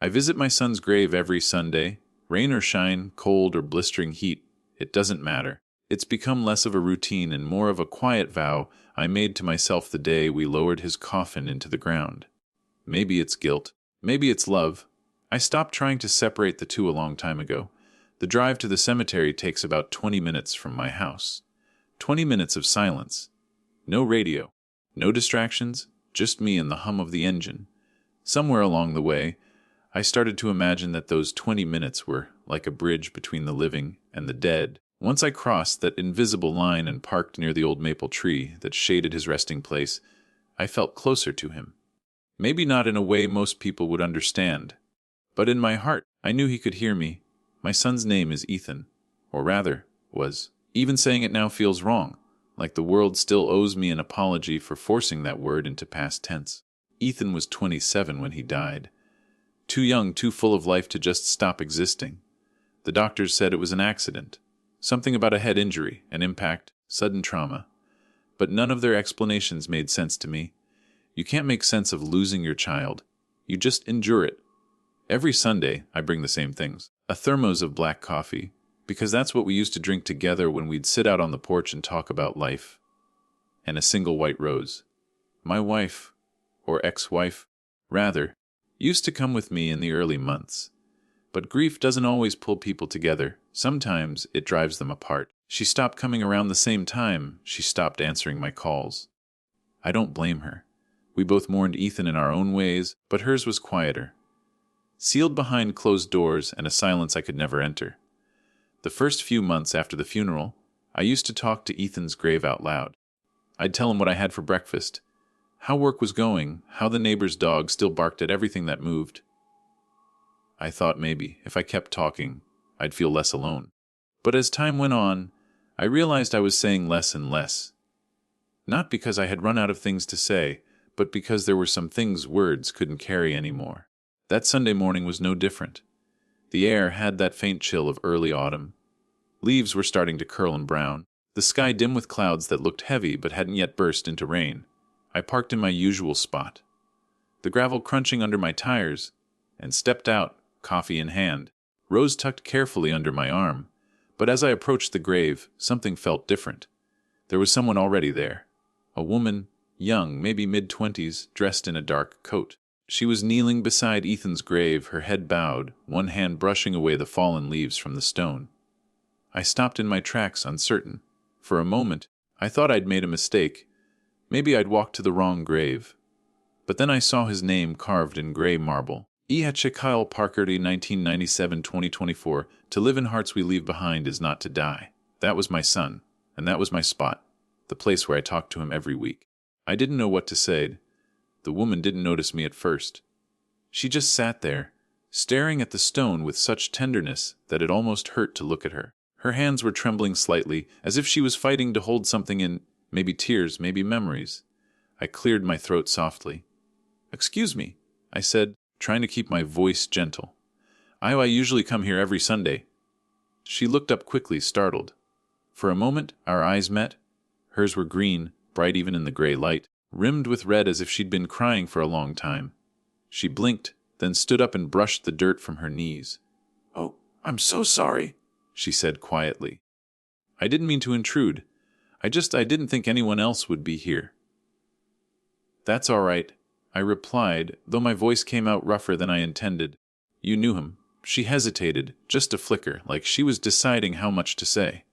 I visit my son's grave every Sunday. Rain or shine, cold or blistering heat, it doesn't matter. It's become less of a routine and more of a quiet vow I made to myself the day we lowered his coffin into the ground. Maybe it's guilt. Maybe it's love. I stopped trying to separate the two a long time ago. The drive to the cemetery takes about 20 minutes from my house. 20 minutes of silence. No radio. No distractions. Just me and the hum of the engine. Somewhere along the way, I started to imagine that those 20 minutes were like a bridge between the living and the dead. Once I crossed that invisible line and parked near the old maple tree that shaded his resting place, I felt closer to him. Maybe not in a way most people would understand, but in my heart, I knew he could hear me. My son's name is Ethan, or rather, was. Even saying it now feels wrong, like the world still owes me an apology for forcing that word into past tense. Ethan was 27 when he died. Too young, too full of life to just stop existing. The doctors said it was an accident. Something about a head injury, an impact, sudden trauma. But none of their explanations made sense to me. You can't make sense of losing your child. You just endure it. Every Sunday, I bring the same things. A thermos of black coffee, because that's what we used to drink together when we'd sit out on the porch and talk about life. And a single white rose. My wife, or ex-wife, rather, used to come with me in the early months. But grief doesn't always pull people together. Sometimes it drives them apart. She stopped coming around the same time she stopped answering my calls. I don't blame her. We both mourned Ethan in our own ways, but hers was quieter. Sealed behind closed doors and a silence I could never enter. The first few months after the funeral, I used to talk to Ethan's grave out loud. I'd tell him what I had for breakfast, how work was going, how the neighbor's dog still barked at everything that moved. I thought maybe, if I kept talking, I'd feel less alone. But as time went on, I realized I was saying less and less. Not because I had run out of things to say, but because there were some things words couldn't carry anymore. That Sunday morning was no different. The air had that faint chill of early autumn. Leaves were starting to curl and brown, the sky dim with clouds that looked heavy but hadn't yet burst into rain. I parked in my usual spot, the gravel crunching under my tires, and stepped out, coffee in hand, Rose tucked carefully under my arm. But as I approached the grave, something felt different. There was someone already there. A woman, young, maybe mid-20s, dressed in a dark coat. She was kneeling beside Ethan's grave, her head bowed, one hand brushing away the fallen leaves from the stone. I stopped in my tracks, uncertain. For a moment, I thought I'd made a mistake. Maybe I'd walked to the wrong grave. But then I saw his name carved in gray marble. Kyle Parkerty, 1997-2024. To live in hearts we leave behind is not to die. That was my son, and that was my spot, the place where I talked to him every week. I didn't know what to say. The woman didn't notice me at first. She just sat there, staring at the stone with such tenderness that it almost hurt to look at her. Her hands were trembling slightly, as if she was fighting to hold something in, maybe tears, maybe memories. I cleared my throat softly. "Excuse me," I said, trying to keep my voice gentle. I usually come here every Sunday." She looked up quickly, startled. For a moment, our eyes met. Hers were green, bright even in the gray light, rimmed with red as if she'd been crying for a long time. She blinked, then stood up and brushed the dirt from her knees. "Oh, I'm so sorry," she said quietly. "I didn't mean to intrude. I didn't think anyone else would be here." "That's all right," I replied, though my voice came out rougher than I intended. "You knew him." She hesitated, just a flicker, like she was deciding how much to say.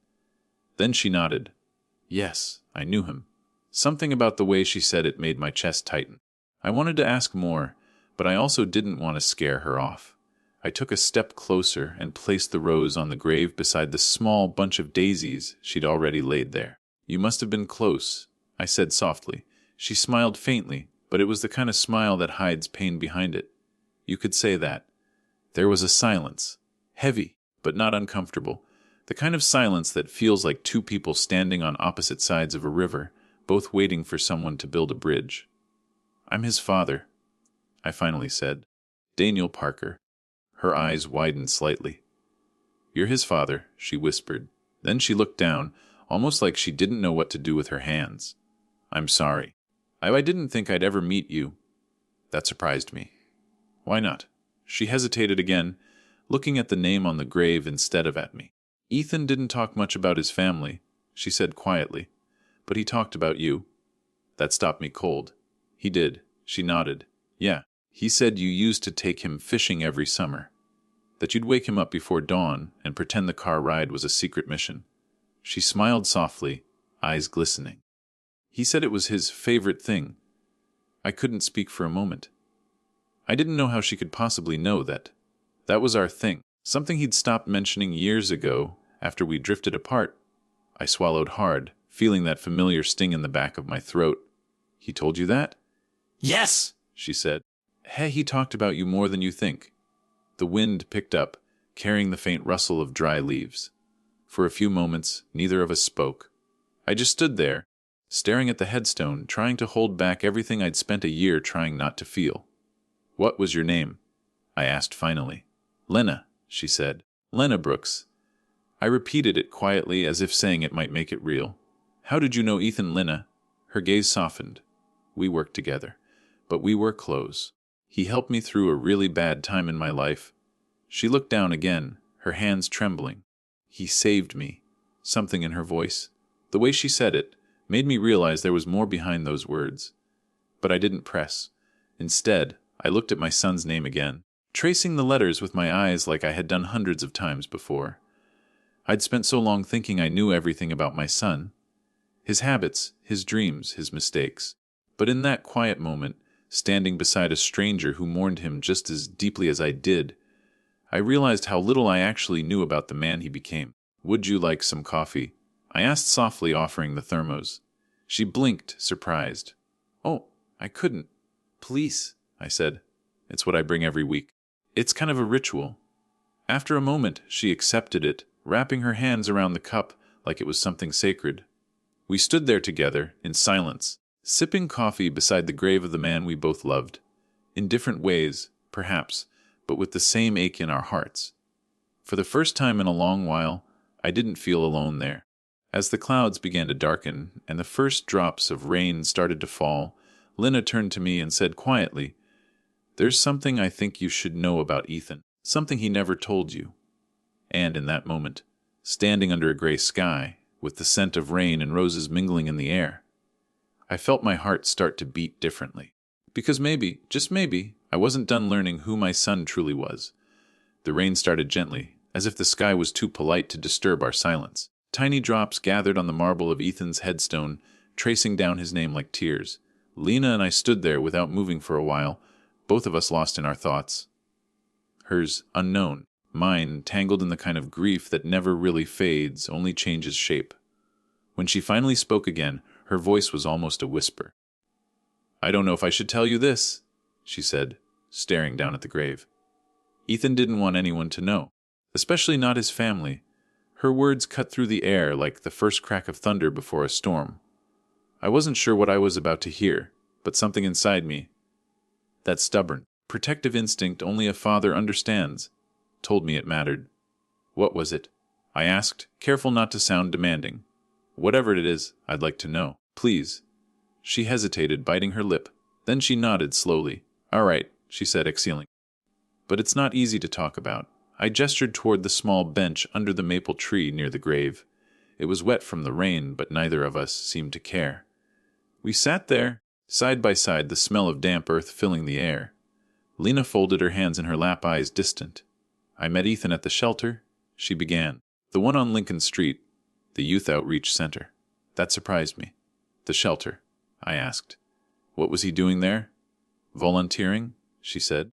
Then she nodded. "Yes, I knew him." Something about the way she said it made my chest tighten. I wanted to ask more, but I also didn't want to scare her off. I took a step closer and placed the rose on the grave beside the small bunch of daisies she'd already laid there. "You must have been close," I said softly. She smiled faintly, but it was the kind of smile that hides pain behind it. You could say that. There was a silence, heavy, but not uncomfortable, the kind of silence that feels like two people standing on opposite sides of a river, both waiting for someone to build a bridge. "I'm his father," I finally said. "Daniel Parker." Her eyes widened slightly. "You're his father," she whispered. Then she looked down, almost like she didn't know what to do with her hands. "I'm sorry. I didn't think I'd ever meet you." That surprised me. "Why not?" She hesitated again, looking at the name on the grave instead of at me. Ethan didn't talk much about his family, she said quietly, but he talked about you. That stopped me cold. He did, she nodded. Yeah, he said you used to take him fishing every summer, that you'd wake him up before dawn and pretend the car ride was a secret mission. She smiled softly, eyes glistening. He said it was his favorite thing. I couldn't speak for a moment. I didn't know how she could possibly know that. That was our thing, something he'd stopped mentioning years ago after we drifted apart. I swallowed hard, feeling that familiar sting in the back of my throat. He told you that? Yes, she said. Hey, he talked about you more than you think. The wind picked up, carrying the faint rustle of dry leaves. For a few moments, neither of us spoke. I just stood there, staring at the headstone, trying to hold back everything I'd spent a year trying not to feel. What was your name? I asked finally. Lena, she said. Lena Brooks. I repeated it quietly as if saying it might make it real. How did you know Ethan? Lena? Her gaze softened. We worked together, but we were close. He helped me through a really bad time in my life. She looked down again, her hands trembling. He saved me. Something in her voice, the way she said it, made me realize there was more behind those words. But I didn't press. Instead, I looked at my son's name again, tracing the letters with my eyes like I had done hundreds of times before. I'd spent so long thinking I knew everything about my son. His habits, his dreams, his mistakes. But in that quiet moment, standing beside a stranger who mourned him just as deeply as I did, I realized how little I actually knew about the man he became. Would you like some coffee? I asked softly, offering the thermos. She blinked, surprised. Oh, I couldn't. Please, I said. It's what I bring every week. It's kind of a ritual. After a moment, she accepted it, wrapping her hands around the cup like it was something sacred. We stood there together, in silence, sipping coffee beside the grave of the man we both loved. In different ways, perhaps, but with the same ache in our hearts. For the first time in a long while, I didn't feel alone there. As the clouds began to darken and the first drops of rain started to fall, Lena turned to me and said quietly, There's something I think you should know about Ethan, something he never told you. And in that moment, standing under a gray sky, with the scent of rain and roses mingling in the air, I felt my heart start to beat differently. Because maybe, just maybe, I wasn't done learning who my son truly was. The rain started gently, as if the sky was too polite to disturb our silence. Tiny drops gathered on the marble of Ethan's headstone, tracing down his name like tears. Lena and I stood there without moving for a while, both of us lost in our thoughts. Hers unknown, mine tangled in the kind of grief that never really fades, only changes shape. When she finally spoke again, her voice was almost a whisper. I don't know if I should tell you this, she said, staring down at the grave. Ethan didn't want anyone to know, especially not his family. Her words cut through the air like the first crack of thunder before a storm. I wasn't sure what I was about to hear, but something inside me, that stubborn, protective instinct only a father understands, told me it mattered. What was it? I asked, careful not to sound demanding. Whatever it is, I'd like to know. Please. She hesitated, biting her lip. Then she nodded slowly. All right, she said, exhaling. But it's not easy to talk about. I gestured toward the small bench under the maple tree near the grave. It was wet from the rain, but neither of us seemed to care. We sat there, side by side, the smell of damp earth filling the air. Lena folded her hands in her lap, eyes distant. I met Ethan at the shelter, she began. The one on Lincoln Street, the youth outreach center. That surprised me. The shelter, I asked. What was he doing there? Volunteering, she said.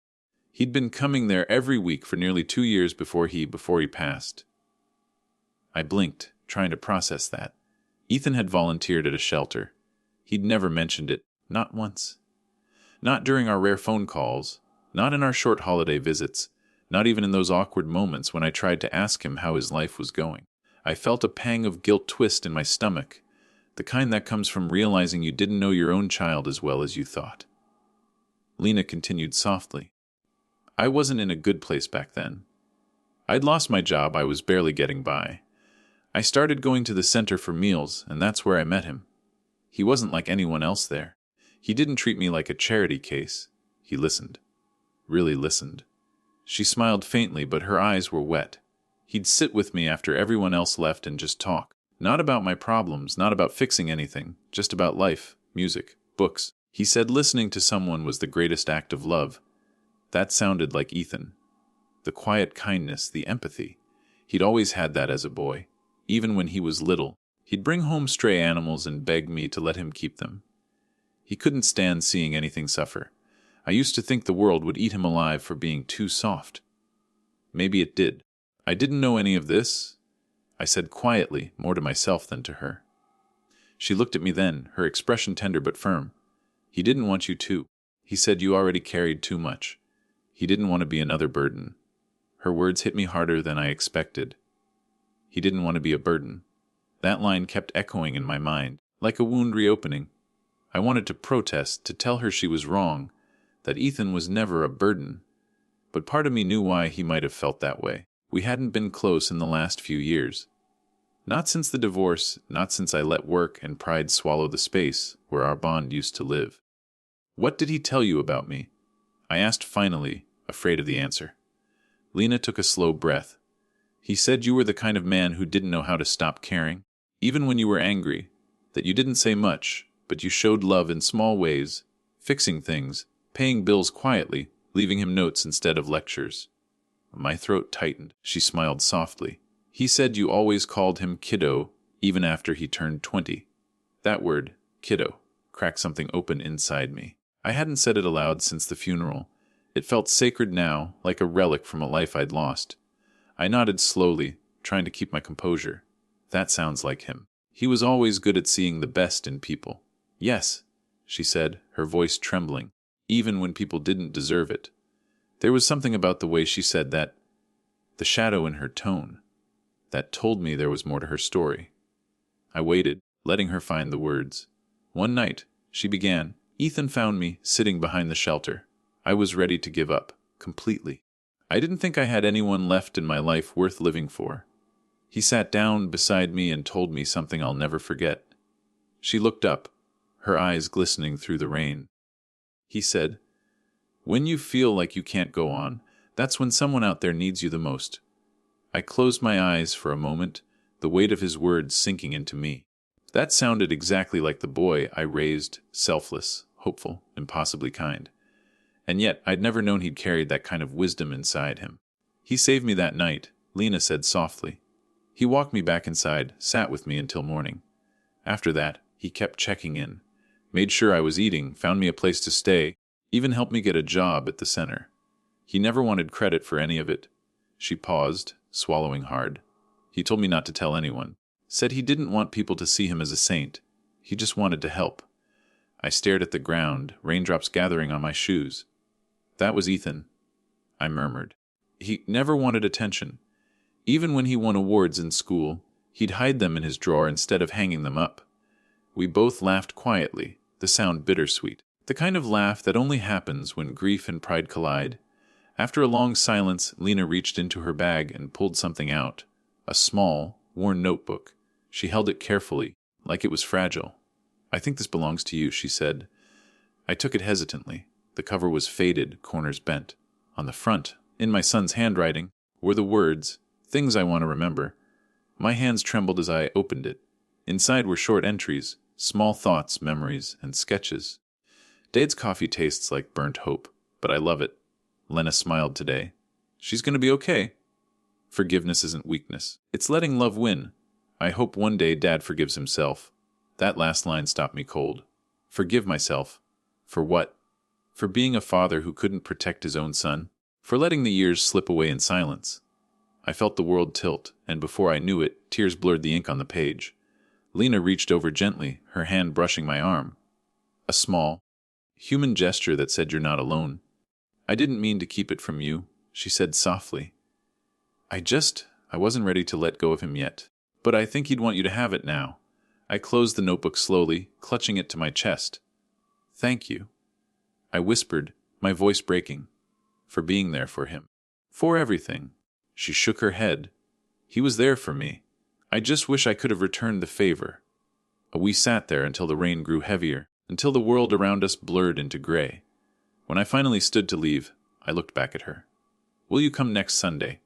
He'd been coming there every week for nearly 2 years before he passed. I blinked, trying to process that. Ethan had volunteered at a shelter. He'd never mentioned it, not once. Not during our rare phone calls, not in our short holiday visits, not even in those awkward moments when I tried to ask him how his life was going. I felt a pang of guilt twist in my stomach, the kind that comes from realizing you didn't know your own child as well as you thought. Lena continued softly. I wasn't in a good place back then. I'd lost my job, I was barely getting by. I started going to the center for meals, and that's where I met him. He wasn't like anyone else there. He didn't treat me like a charity case. He listened. Really listened. She smiled faintly, but her eyes were wet. He'd sit with me after everyone else left and just talk. Not about my problems, not about fixing anything, just about life, music, books. He said listening to someone was the greatest act of love. That sounded like Ethan. The quiet kindness, the empathy. He'd always had that as a boy. Even when he was little, he'd bring home stray animals and beg me to let him keep them. He couldn't stand seeing anything suffer. I used to think the world would eat him alive for being too soft. Maybe it did. I didn't know any of this, I said quietly, more to myself than to her. She looked at me then, her expression tender but firm. He didn't want you to. He said you already carried too much. He didn't want to be another burden. Her words hit me harder than I expected. He didn't want to be a burden. That line kept echoing in my mind, like a wound reopening. I wanted to protest, to tell her she was wrong, that Ethan was never a burden. But part of me knew why he might have felt that way. We hadn't been close in the last few years. Not since the divorce, not since I let work and pride swallow the space where our bond used to live. What did he tell you about me? I asked finally, afraid of the answer. Lena took a slow breath. He said you were the kind of man who didn't know how to stop caring, even when you were angry, that you didn't say much, but you showed love in small ways, fixing things, paying bills quietly, leaving him notes instead of lectures. My throat tightened. She smiled softly. He said you always called him kiddo, even after he turned 20. That word, kiddo, cracked something open inside me. I hadn't said it aloud since the funeral. It felt sacred now, like a relic from a life I'd lost. I nodded slowly, trying to keep my composure. That sounds like him. He was always good at seeing the best in people. Yes, she said, her voice trembling, even when people didn't deserve it. There was something about the way she said that, the shadow in her tone, that told me there was more to her story. I waited, letting her find the words. One night, she began, Ethan found me sitting behind the shelter. I was ready to give up, completely. I didn't think I had anyone left in my life worth living for. He sat down beside me and told me something I'll never forget. She looked up, her eyes glistening through the rain. He said, when you feel like you can't go on, that's when someone out there needs you the most. I closed my eyes for a moment, the weight of his words sinking into me. That sounded exactly like the boy I raised, selfless, hopeful, impossibly kind. And yet I'd never known he'd carried that kind of wisdom inside him. He saved me that night, Lena said softly. He walked me back inside, sat with me until morning. After that, he kept checking in, made sure I was eating, found me a place to stay, even helped me get a job at the center. He never wanted credit for any of it. She paused, swallowing hard. He told me not to tell anyone. Said he didn't want people to see him as a saint. He just wanted to help. I stared at the ground, raindrops gathering on my shoes. That was Ethan, I murmured. He never wanted attention. Even when he won awards in school, he'd hide them in his drawer instead of hanging them up. We both laughed quietly, the sound bittersweet. The kind of laugh that only happens when grief and pride collide. After a long silence, Lena reached into her bag and pulled something out. A small, worn notebook. She held it carefully, like it was fragile. I think this belongs to you, she said. I took it hesitantly. The cover was faded, corners bent. On the front, in my son's handwriting, were the words, things I want to remember. My hands trembled as I opened it. Inside were short entries, small thoughts, memories, and sketches. Dade's coffee tastes like burnt hope, but I love it. Lena smiled today. She's going to be okay. Forgiveness isn't weakness. It's letting love win. I hope one day Dad forgives himself. That last line stopped me cold. Forgive myself. For what? For being a father who couldn't protect his own son? For letting the years slip away in silence? I felt the world tilt, and before I knew it, tears blurred the ink on the page. Lena reached over gently, her hand brushing my arm. A small, human gesture that said you're not alone. I didn't mean to keep it from you, she said softly. I wasn't ready to let go of him yet. But I think he'd want you to have it now. I closed the notebook slowly, clutching it to my chest. Thank you. I whispered, my voice breaking. For being there for him. For everything. She shook her head. He was there for me. I just wish I could have returned the favor. We sat there until the rain grew heavier, until the world around us blurred into gray. When I finally stood to leave, I looked back at her. Will you come next Sunday?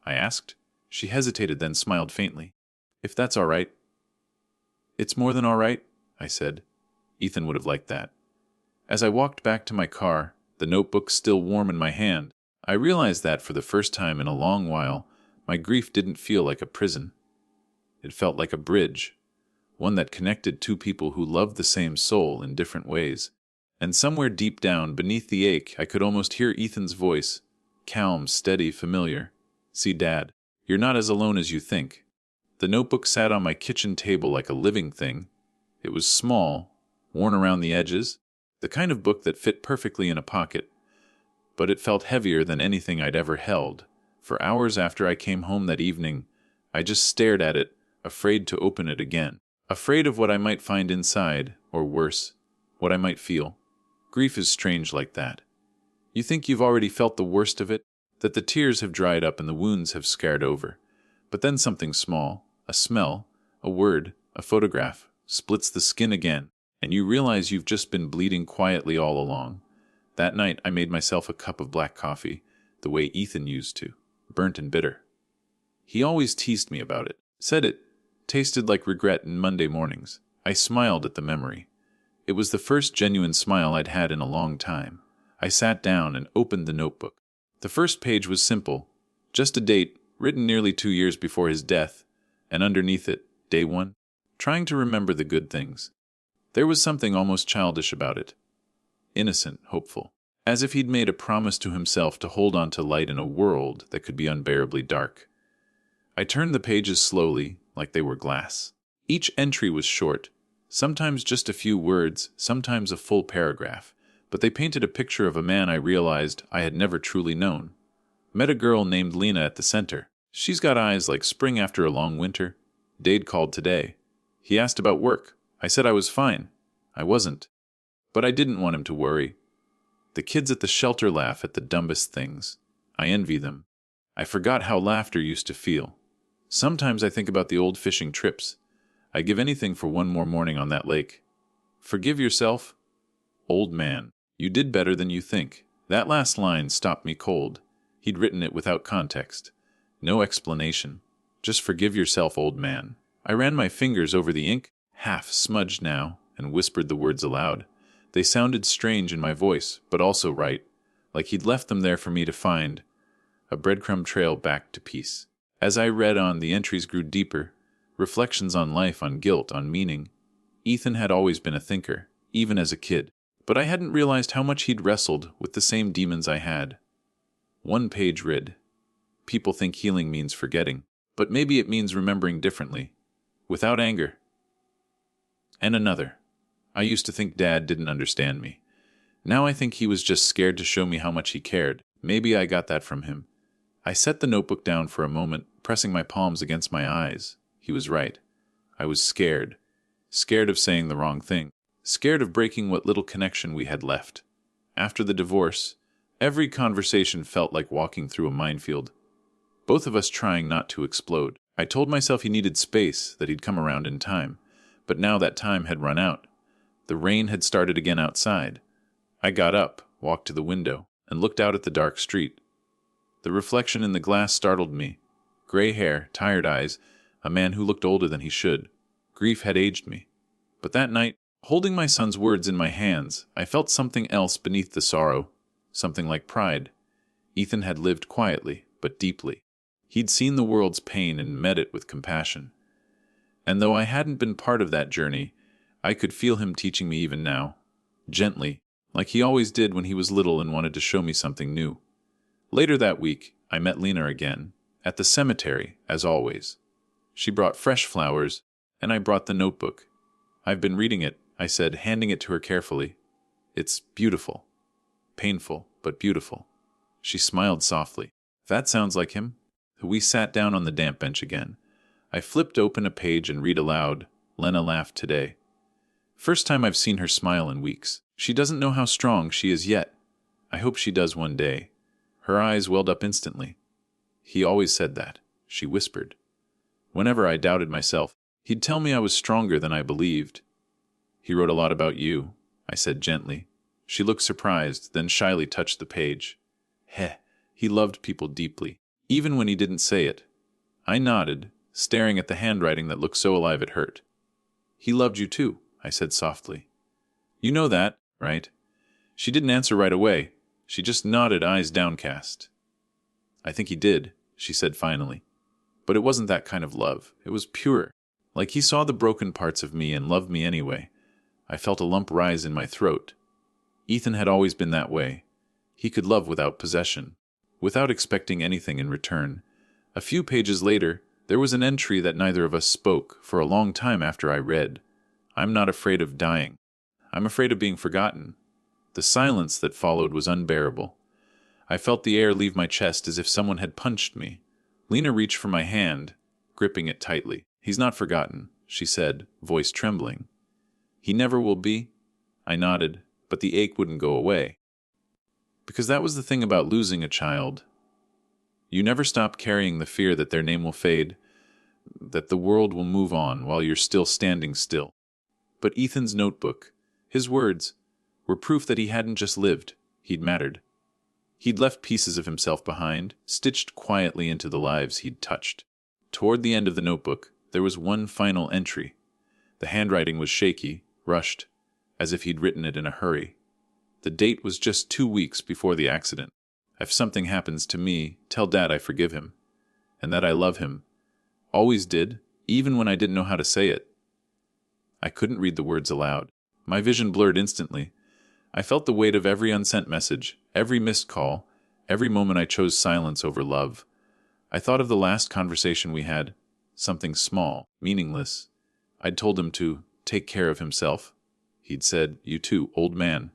I asked. She hesitated, then smiled faintly. If that's all right. It's more than all right, I said. Ethan would have liked that. As I walked back to my car, the notebook still warm in my hand, I realized that for the first time in a long while, my grief didn't feel like a prison. It felt like a bridge, one that connected two people who loved the same soul in different ways. And somewhere deep down, beneath the ache, I could almost hear Ethan's voice, calm, steady, familiar. See, Dad, you're not as alone as you think. The notebook sat on my kitchen table like a living thing. It was small, worn around the edges, the kind of book that fit perfectly in a pocket. But it felt heavier than anything I'd ever held. For hours after I came home that evening, I just stared at it, afraid to open it again. Afraid of what I might find inside, or worse, what I might feel. Grief is strange like that. You think you've already felt the worst of it, that the tears have dried up and the wounds have scarred over. But then something small, a smell, a word, a photograph, splits the skin again, and you realize you've just been bleeding quietly all along. That night I made myself a cup of black coffee, the way Ethan used to, burnt and bitter. He always teased me about it, said it tasted like regret in Monday mornings. I smiled at the memory. It was the first genuine smile I'd had in a long time. I sat down and opened the notebook. The first page was simple, just a date, written nearly 2 years before his death, and underneath it, day 1, trying to remember the good things. There was something almost childish about it. Innocent, hopeful, as if he'd made a promise to himself to hold on to light in a world that could be unbearably dark. I turned the pages slowly, like they were glass. Each entry was short, sometimes just a few words, sometimes a full paragraph, but they painted a picture of a man I realized I had never truly known. Met a girl named Lena at the center. She's got eyes like spring after a long winter. Dade called today. He asked about work. I said I was fine. I wasn't. But I didn't want him to worry. The kids at the shelter laugh at the dumbest things. I envy them. I forgot how laughter used to feel. Sometimes I think about the old fishing trips. I'd give anything for one more morning on that lake. Forgive yourself? Old man, you did better than you think. That last line stopped me cold. He'd written it without context. No explanation. Just forgive yourself, old man. I ran my fingers over the ink, half smudged now, and whispered the words aloud. They sounded strange in my voice, but also right, like he'd left them there for me to find. A breadcrumb trail back to peace. As I read on, the entries grew deeper. Reflections on life, on guilt, on meaning. Ethan had always been a thinker, even as a kid, but I hadn't realized how much he'd wrestled with the same demons I had. One page read, "People think healing means forgetting, but maybe it means remembering differently, without anger." And another, "I used to think Dad didn't understand me. Now I think he was just scared to show me how much he cared. Maybe I got that from him." I set the notebook down for a moment, pressing my palms against my eyes. He was right. I was scared. Scared of saying the wrong thing. Scared of breaking what little connection we had left. After the divorce, every conversation felt like walking through a minefield. Both of us trying not to explode. I told myself he needed space, that he'd come around in time. But now that time had run out. The rain had started again outside. I got up, walked to the window, and looked out at the dark street. The reflection in the glass startled me. Gray hair, tired eyes, a man who looked older than he should. Grief had aged me. But that night, holding my son's words in my hands, I felt something else beneath the sorrow, something like pride. Ethan had lived quietly, but deeply. He'd seen the world's pain and met it with compassion. And though I hadn't been part of that journey, I could feel him teaching me even now, gently, like he always did when he was little and wanted to show me something new. Later that week, I met Lena again, at the cemetery, as always. She brought fresh flowers, and I brought the notebook. "I've been reading it," I said, handing it to her carefully. "It's beautiful. Painful, but beautiful." She smiled softly. "That sounds like him." We sat down on the damp bench again. I flipped open a page and read aloud, "Lena laughed today." First time I've seen her smile in weeks. She doesn't know how strong she is yet. I hope she does one day. Her eyes welled up instantly. "He always said that," she whispered. Whenever I doubted myself, he'd tell me I was stronger than I believed. "He wrote a lot about you," I said gently. She looked surprised, then shyly touched the page. "Heh, He loved people deeply, even when he didn't say it. I nodded, staring at the handwriting that looked so alive it hurt. He loved you too, I said softly. You know that, right? She didn't answer right away. She just nodded, eyes downcast. I think he did, she said finally. But it wasn't that kind of love. It was pure. Like he saw the broken parts of me and loved me anyway. I felt a lump rise in my throat. Ethan had always been that way. He could love without possession, without expecting anything in return. A few pages later, there was an entry that neither of us spoke for a long time after I read. I'm not afraid of dying. I'm afraid of being forgotten. The silence that followed was unbearable. I felt the air leave my chest as if someone had punched me. Lena reached for my hand, gripping it tightly. He's not forgotten, she said, voice trembling. He never will be? I nodded, but the ache wouldn't go away. Because that was the thing about losing a child. You never stop carrying the fear that their name will fade, that the world will move on while you're still standing still. But Ethan's notebook, his words, were proof that he hadn't just lived, he'd mattered. He'd left pieces of himself behind, stitched quietly into the lives he'd touched. Toward the end of the notebook, there was one final entry. The handwriting was shaky, rushed, as if he'd written it in a hurry. The date was just 2 weeks before the accident. If something happens to me, tell Dad I forgive him, and that I love him. Always did, even when I didn't know how to say it. I couldn't read the words aloud. My vision blurred instantly. I felt the weight of every unsent message, every missed call, every moment I chose silence over love. I thought of the last conversation we had, something small, meaningless. I'd told him to take care of himself. He'd said, "You too, old man."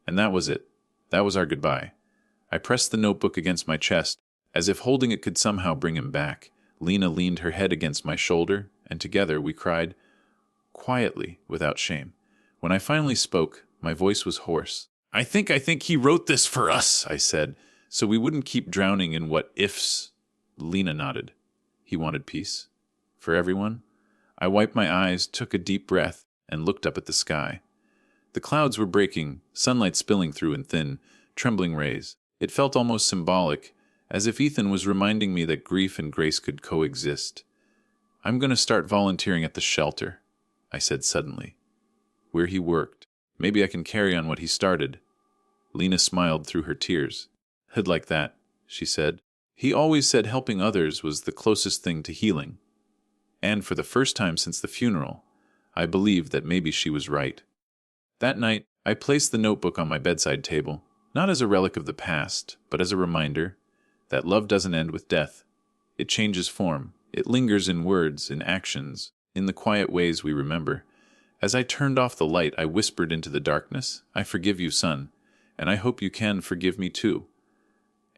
And that was it. That was our goodbye. I pressed the notebook against my chest, as if holding it could somehow bring him back. Lena leaned her head against my shoulder, and together we cried, quietly, without shame. When I finally spoke, my voice was hoarse. I think he wrote this for us, I said, so we wouldn't keep drowning in what-ifs. Lena nodded. He wanted peace. For everyone? I wiped my eyes, took a deep breath, and looked up at the sky. The clouds were breaking, sunlight spilling through in thin, trembling rays. It felt almost symbolic, as if Ethan was reminding me that grief and grace could coexist. I'm going to start volunteering at the shelter, I said suddenly. Where he worked. Maybe I can carry on what he started. Lena smiled through her tears. He'd like that, she said. He always said helping others was the closest thing to healing. And for the first time since the funeral, I believed that maybe she was right. That night, I placed the notebook on my bedside table, not as a relic of the past, but as a reminder that love doesn't end with death. It changes form. It lingers in words, in actions, in the quiet ways we remember. As I turned off the light, I whispered into the darkness, I forgive you, son, and I hope you can forgive me too.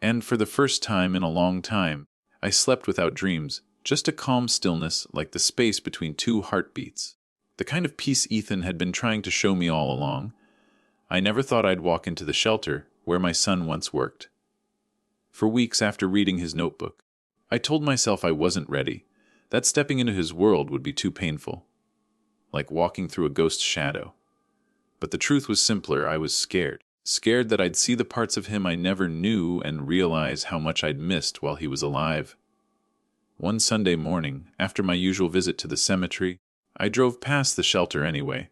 And for the first time in a long time, I slept without dreams, just a calm stillness like the space between two heartbeats. The kind of peace Ethan had been trying to show me all along. I never thought I'd walk into the shelter where my son once worked. For weeks after reading his notebook, I told myself I wasn't ready, that stepping into his world would be too painful, like walking through a ghost's shadow. But the truth was simpler. I was scared. Scared that I'd see the parts of him I never knew and realize how much I'd missed while he was alive. One Sunday morning, after my usual visit to the cemetery, I drove past the shelter anyway.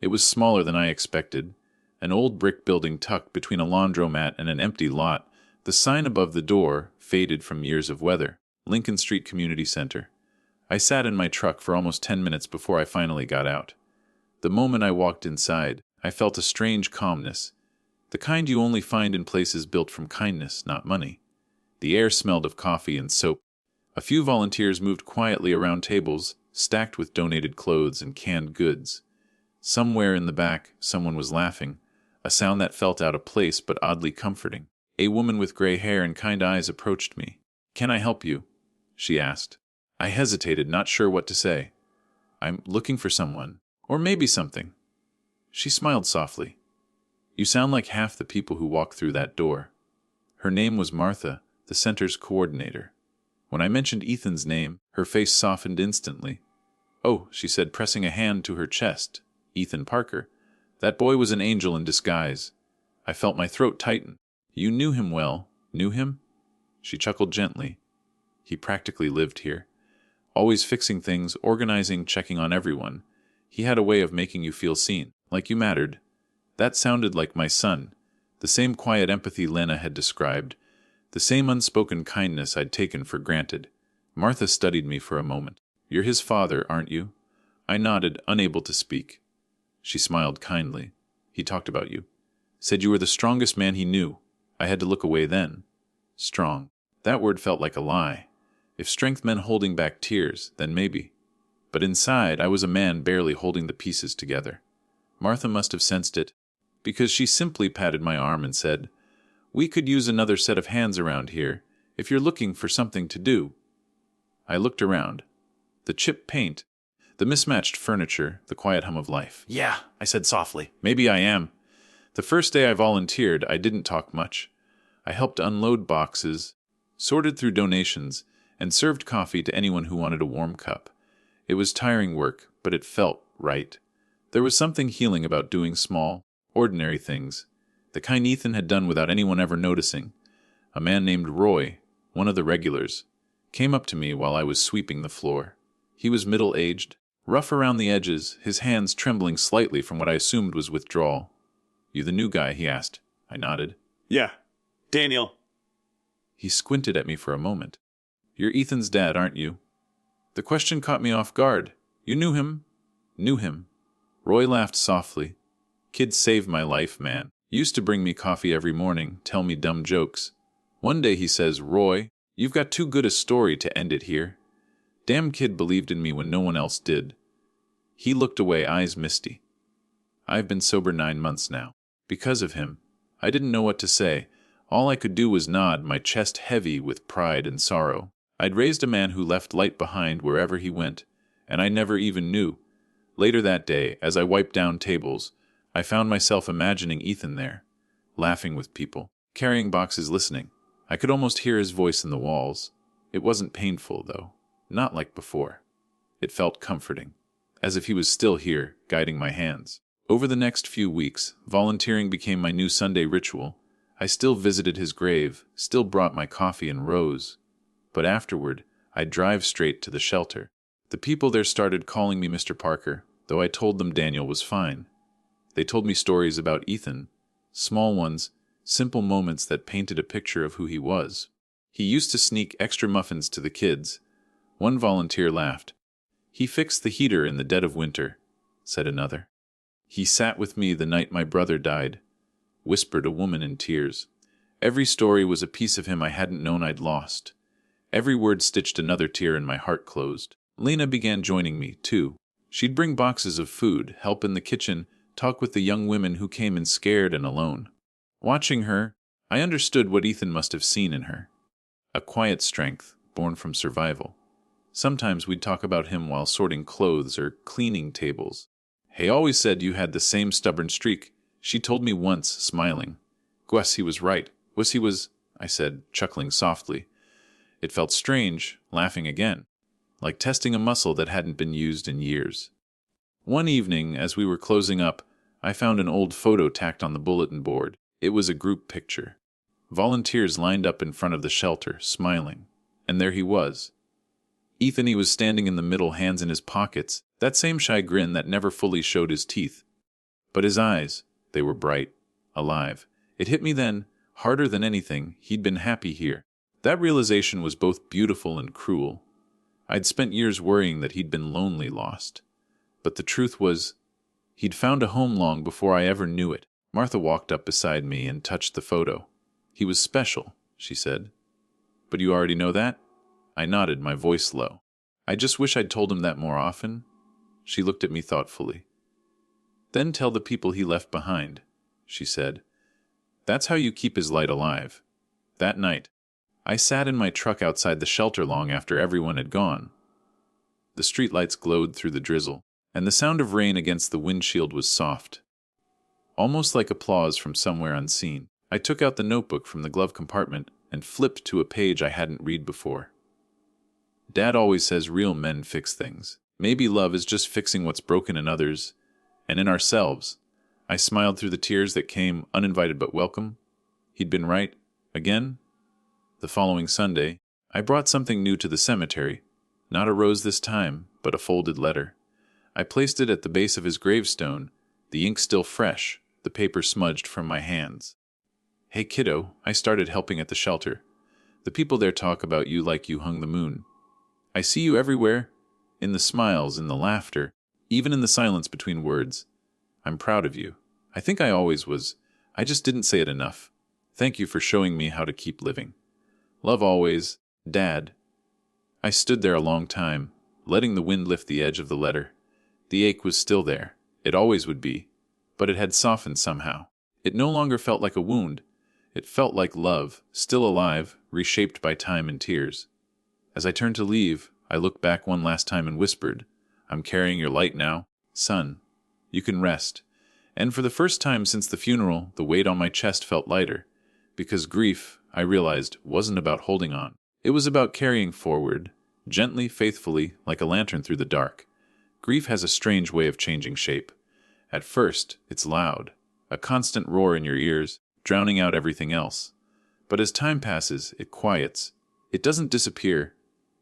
It was smaller than I expected, an old brick building tucked between a laundromat and an empty lot. The sign above the door faded from years of weather. Lincoln Street Community Center. I sat in my truck for almost 10 minutes before I finally got out. The moment I walked inside, I felt a strange calmness, the kind you only find in places built from kindness, not money. The air smelled of coffee and soap. A few volunteers moved quietly around tables, stacked with donated clothes and canned goods. Somewhere in the back, someone was laughing, a sound that felt out of place but oddly comforting. A woman with gray hair and kind eyes approached me. "Can I help you?" she asked. I hesitated, not sure what to say. "I'm looking for someone, or maybe something." She smiled softly. "You sound like half the people who walk through that door." Her name was Martha, the center's coordinator. When I mentioned Ethan's name, her face softened instantly. "Oh," she said, pressing a hand to her chest. "Ethan Parker. That boy was an angel in disguise." I felt my throat tighten. "You knew him well. Knew him?" She chuckled gently. He practically lived here. Always fixing things, organizing, checking on everyone. He had a way of making you feel seen, like you mattered. That sounded like my son. The same quiet empathy Lena had described. The same unspoken kindness I'd taken for granted. Martha studied me for a moment. You're his father, aren't you? I nodded, unable to speak. She smiled kindly. He talked about you. Said you were the strongest man he knew. I had to look away then. Strong. That word felt like a lie. If strength meant holding back tears, then maybe. But inside, I was a man barely holding the pieces together. Martha must have sensed it, because she simply patted my arm and said, "We could use another set of hands around here, if you're looking for something to do." I looked around. The chipped paint, the mismatched furniture, the quiet hum of life. "Yeah," I said softly. "Maybe I am." The first day I volunteered, I didn't talk much. I helped unload boxes, sorted through donations, and served coffee to anyone who wanted a warm cup. It was tiring work, but it felt right. There was something healing about doing small, ordinary things, the kind Ethan had done without anyone ever noticing. A man named Roy, one of the regulars, came up to me while I was sweeping the floor. He was middle-aged, rough around the edges, his hands trembling slightly from what I assumed was withdrawal. "You the new guy?" he asked. I nodded. "Yeah, Daniel." He squinted at me for a moment. "You're Ethan's dad, aren't you?" The question caught me off guard. "You knew him?" "Knew him." Roy laughed softly. "Kid saved my life, man. Used to bring me coffee every morning, tell me dumb jokes. One day he says, 'Roy, you've got too good a story to end it here.' Damn kid believed in me when no one else did." He looked away, eyes misty. "I've been sober 9 months now. Because of him." I didn't know what to say. All I could do was nod, my chest heavy with pride and sorrow. I'd raised a man who left light behind wherever he went, and I never even knew. Later that day, as I wiped down tables, I found myself imagining Ethan there, laughing with people, carrying boxes, listening. I could almost hear his voice in the walls. It wasn't painful, though, not like before. It felt comforting, as if he was still here, guiding my hands. Over the next few weeks, volunteering became my new Sunday ritual. I still visited his grave, still brought my coffee and rose. But afterward, I'd drive straight to the shelter. The people there started calling me Mr. Parker, though I told them Daniel was fine. They told me stories about Ethan, small ones, simple moments that painted a picture of who he was. He used to sneak extra muffins to the kids. One volunteer laughed. "He fixed the heater in the dead of winter," said another. "He sat with me the night my brother died," whispered a woman in tears. Every story was a piece of him I hadn't known I'd lost. Every word stitched another tear and my heart closed. Lena began joining me, too. She'd bring boxes of food, help in the kitchen, talk with the young women who came in scared and alone. Watching her, I understood what Ethan must have seen in her. A quiet strength, born from survival. Sometimes we'd talk about him while sorting clothes or cleaning tables. "He always said you had the same stubborn streak," she told me once, smiling. "Guess he was right. I said, chuckling softly. It felt strange, laughing again, like testing a muscle that hadn't been used in years. One evening, as we were closing up, I found an old photo tacked on the bulletin board. It was a group picture. Volunteers lined up in front of the shelter, smiling. And there he was. Ethan, he was standing in the middle, hands in his pockets, that same shy grin that never fully showed his teeth. But his eyes, they were bright, alive. It hit me then, harder than anything, he'd been happy here. That realization was both beautiful and cruel. I'd spent years worrying that he'd been lonely, lost. But the truth was, he'd found a home long before I ever knew it. Martha walked up beside me and touched the photo. "He was special," she said. "But you already know that?" I nodded, my voice low. "I just wish I'd told him that more often." She looked at me thoughtfully. "Then tell the people he left behind," she said. "That's how you keep his light alive." That night, I sat in my truck outside the shelter long after everyone had gone. The streetlights glowed through the drizzle, and the sound of rain against the windshield was soft, almost like applause from somewhere unseen. I took out the notebook from the glove compartment and flipped to a page I hadn't read before. Dad always says real men fix things. Maybe love is just fixing what's broken in others and in ourselves. I smiled through the tears that came, uninvited but welcome. He'd been right. Again? The following Sunday, I brought something new to the cemetery. Not a rose this time, but a folded letter. I placed it at the base of his gravestone, the ink still fresh, the paper smudged from my hands. Hey kiddo, I started helping at the shelter. The people there talk about you like you hung the moon. I see you everywhere, in the smiles, in the laughter, even in the silence between words. I'm proud of you. I think I always was. I just didn't say it enough. Thank you for showing me how to keep living. Love always, Dad. I stood there a long time, letting the wind lift the edge of the letter. The ache was still there. It always would be. But it had softened somehow. It no longer felt like a wound. It felt like love, still alive, reshaped by time and tears. As I turned to leave, I looked back one last time and whispered, I'm carrying your light now, son. You can rest. And for the first time since the funeral, the weight on my chest felt lighter. Because grief, I realized, wasn't about holding on. It was about carrying forward, gently, faithfully, like a lantern through the dark. Grief has a strange way of changing shape. At first, it's loud, a constant roar in your ears, drowning out everything else. But as time passes, it quiets. It doesn't disappear.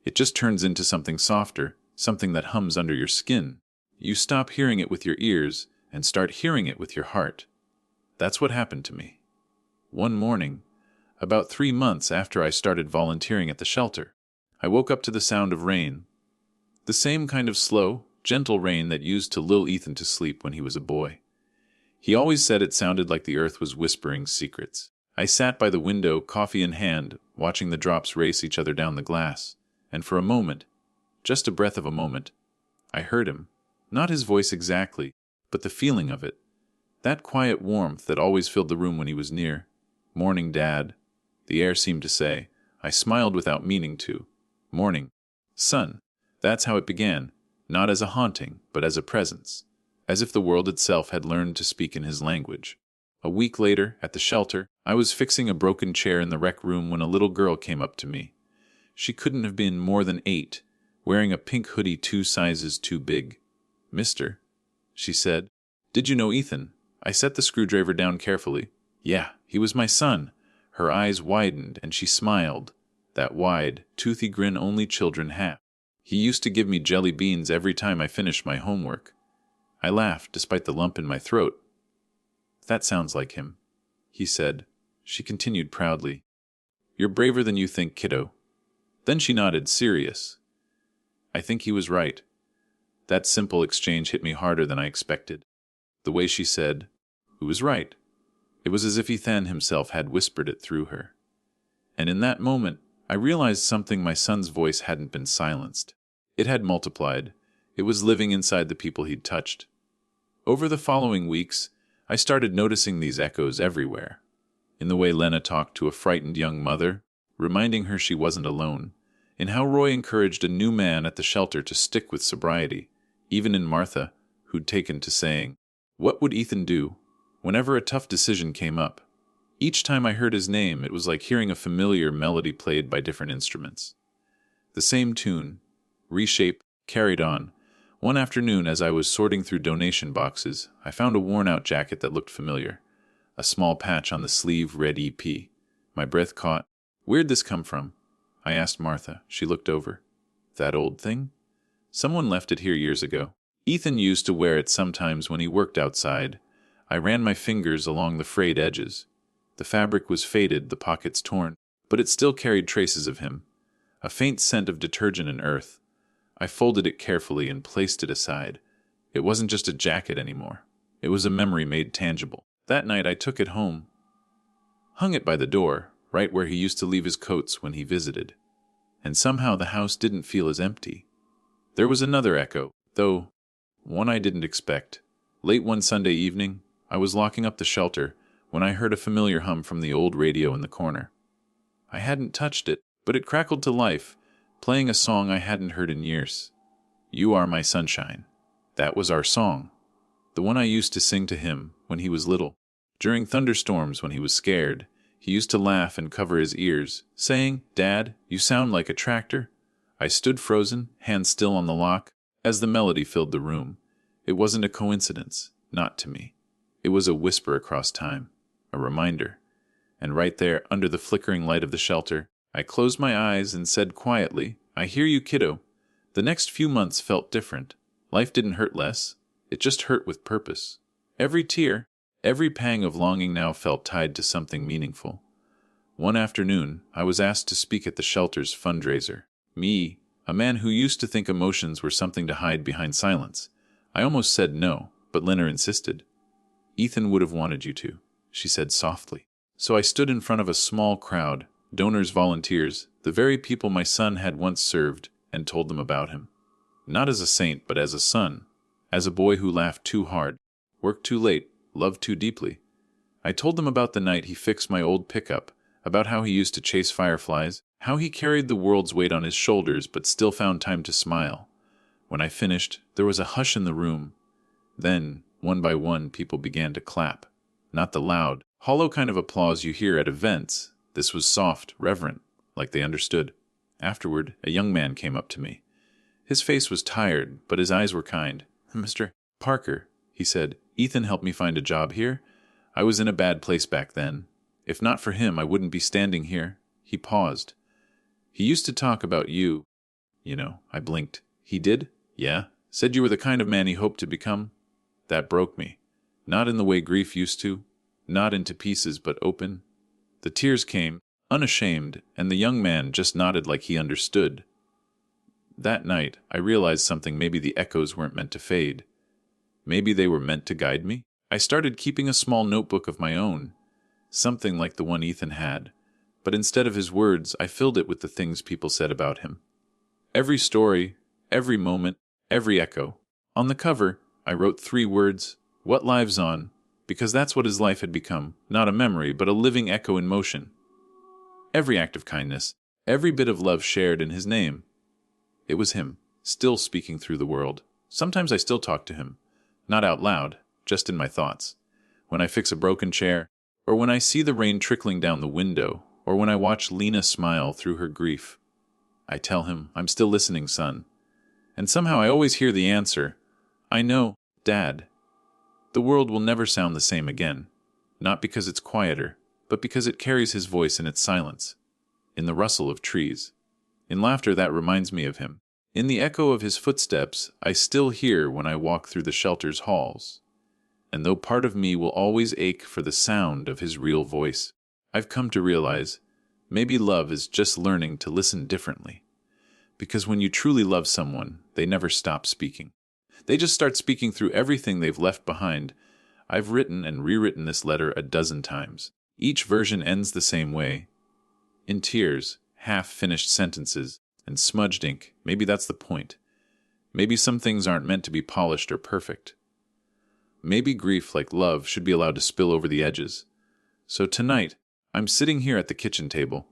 It just turns into something softer, something that hums under your skin. You stop hearing it with your ears and start hearing it with your heart. That's what happened to me. One morning, about 3 months after I started volunteering at the shelter, I woke up to the sound of rain. The same kind of slow, gentle rain that used to lull Ethan to sleep when he was a boy. He always said it sounded like the earth was whispering secrets. I sat by the window, coffee in hand, watching the drops race each other down the glass, and for a moment, just a breath of a moment, I heard him. Not his voice exactly, but the feeling of it. That quiet warmth that always filled the room when he was near. Morning, Dad, the air seemed to say. I smiled without meaning to. Morning, son. That's how it began, not as a haunting, but as a presence. As if the world itself had learned to speak in his language. A week later, at the shelter, I was fixing a broken chair in the rec room when a little girl came up to me. She couldn't have been more than 8, wearing a pink hoodie 2 sizes too big. Mister, she said, did you know Ethan? I set the screwdriver down carefully. Yeah, he was my son. Her eyes widened and she smiled. That wide, toothy grin only children have. He used to give me jelly beans every time I finished my homework. I laughed despite the lump in my throat. That sounds like him, he said. She continued proudly. You're braver than you think, kiddo. Then she nodded, serious. I think he was right. That simple exchange hit me harder than I expected. The way she said, who was right? It was as if Ethan himself had whispered it through her. And in that moment, I realized something: my son's voice hadn't been silenced. It had multiplied. It was living inside the people he'd touched. Over the following weeks, I started noticing these echoes everywhere. In the way Lena talked to a frightened young mother, reminding her she wasn't alone. In how Roy encouraged a new man at the shelter to stick with sobriety. Even in Martha, who'd taken to saying, what would Ethan do? Whenever a tough decision came up. Each time I heard his name, it was like hearing a familiar melody played by different instruments. The same tune, reshape, carried on. One afternoon, as I was sorting through donation boxes, I found a worn-out jacket that looked familiar. A small patch on the sleeve read EP. My breath caught. Where'd this come from? I asked Martha. She looked over. That old thing? Someone left it here years ago. Ethan used to wear it sometimes when he worked outside. I ran my fingers along the frayed edges. The fabric was faded, the pockets torn, but it still carried traces of him. A faint scent of detergent and earth. I folded it carefully and placed it aside. It wasn't just a jacket anymore. It was a memory made tangible. That night I took it home. Hung it by the door, right where he used to leave his coats when he visited. And somehow the house didn't feel as empty. There was another echo, though one I didn't expect. Late one Sunday evening, I was locking up the shelter when I heard a familiar hum from the old radio in the corner. I hadn't touched it, but it crackled to life, playing a song I hadn't heard in years. You Are My Sunshine. That was our song. The one I used to sing to him when he was little. During thunderstorms when he was scared, he used to laugh and cover his ears, saying, Dad, you sound like a tractor. I stood frozen, hands still on the lock, as the melody filled the room. It wasn't a coincidence, not to me. It was a whisper across time, a reminder. And right there, under the flickering light of the shelter, I closed my eyes and said quietly, "I hear you, kiddo." The next few months felt different. Life didn't hurt less. It just hurt with purpose. Every tear, every pang of longing now felt tied to something meaningful. One afternoon, I was asked to speak at the shelter's fundraiser. Me, a man who used to think emotions were something to hide behind silence. I almost said no, but Lena insisted. "Ethan would have wanted you to," she said softly. So I stood in front of a small crowd, donors, volunteers, the very people my son had once served, and told them about him. Not as a saint, but as a son, as a boy who laughed too hard, worked too late, loved too deeply. I told them about the night he fixed my old pickup, about how he used to chase fireflies, how he carried the world's weight on his shoulders but still found time to smile. When I finished, there was a hush in the room. Then, one by one, people began to clap. Not the loud, hollow kind of applause you hear at events. This was soft, reverent, like they understood. Afterward, a young man came up to me. His face was tired, but his eyes were kind. "Mr. Parker," he said, "Ethan helped me find a job here. I was in a bad place back then. If not for him, I wouldn't be standing here." He paused. "He used to talk about you. You know," I blinked. "He did?" "Yeah. Said you were the kind of man he hoped to become." That broke me. Not in the way grief used to. Not into pieces, but open. The tears came, unashamed, and the young man just nodded like he understood. That night, I realized something. Maybe the echoes weren't meant to fade. Maybe they were meant to guide me. I started keeping a small notebook of my own, something like the one Ethan had, but instead of his words, I filled it with the things people said about him. Every story, every moment, every echo. On the cover, I wrote 3 words, "What lives on," because that's what his life had become, not a memory, but a living echo in motion. Every act of kindness, every bit of love shared in his name. It was him, still speaking through the world. Sometimes I still talk to him, not out loud, just in my thoughts. When I fix a broken chair, or when I see the rain trickling down the window, or when I watch Lena smile through her grief. I tell him, "I'm still listening, son." And somehow I always hear the answer, "I know, Dad." The world will never sound the same again, not because it's quieter, but because it carries his voice in its silence, in the rustle of trees, in laughter that reminds me of him, in the echo of his footsteps I still hear when I walk through the shelter's halls. And though part of me will always ache for the sound of his real voice, I've come to realize maybe love is just learning to listen differently. Because when you truly love someone, they never stop speaking. They just start speaking through everything they've left behind. I've written and rewritten this letter a dozen times. Each version ends the same way. In tears, half-finished sentences, and smudged ink. Maybe that's the point. Maybe some things aren't meant to be polished or perfect. Maybe grief, like love, should be allowed to spill over the edges. So tonight, I'm sitting here at the kitchen table.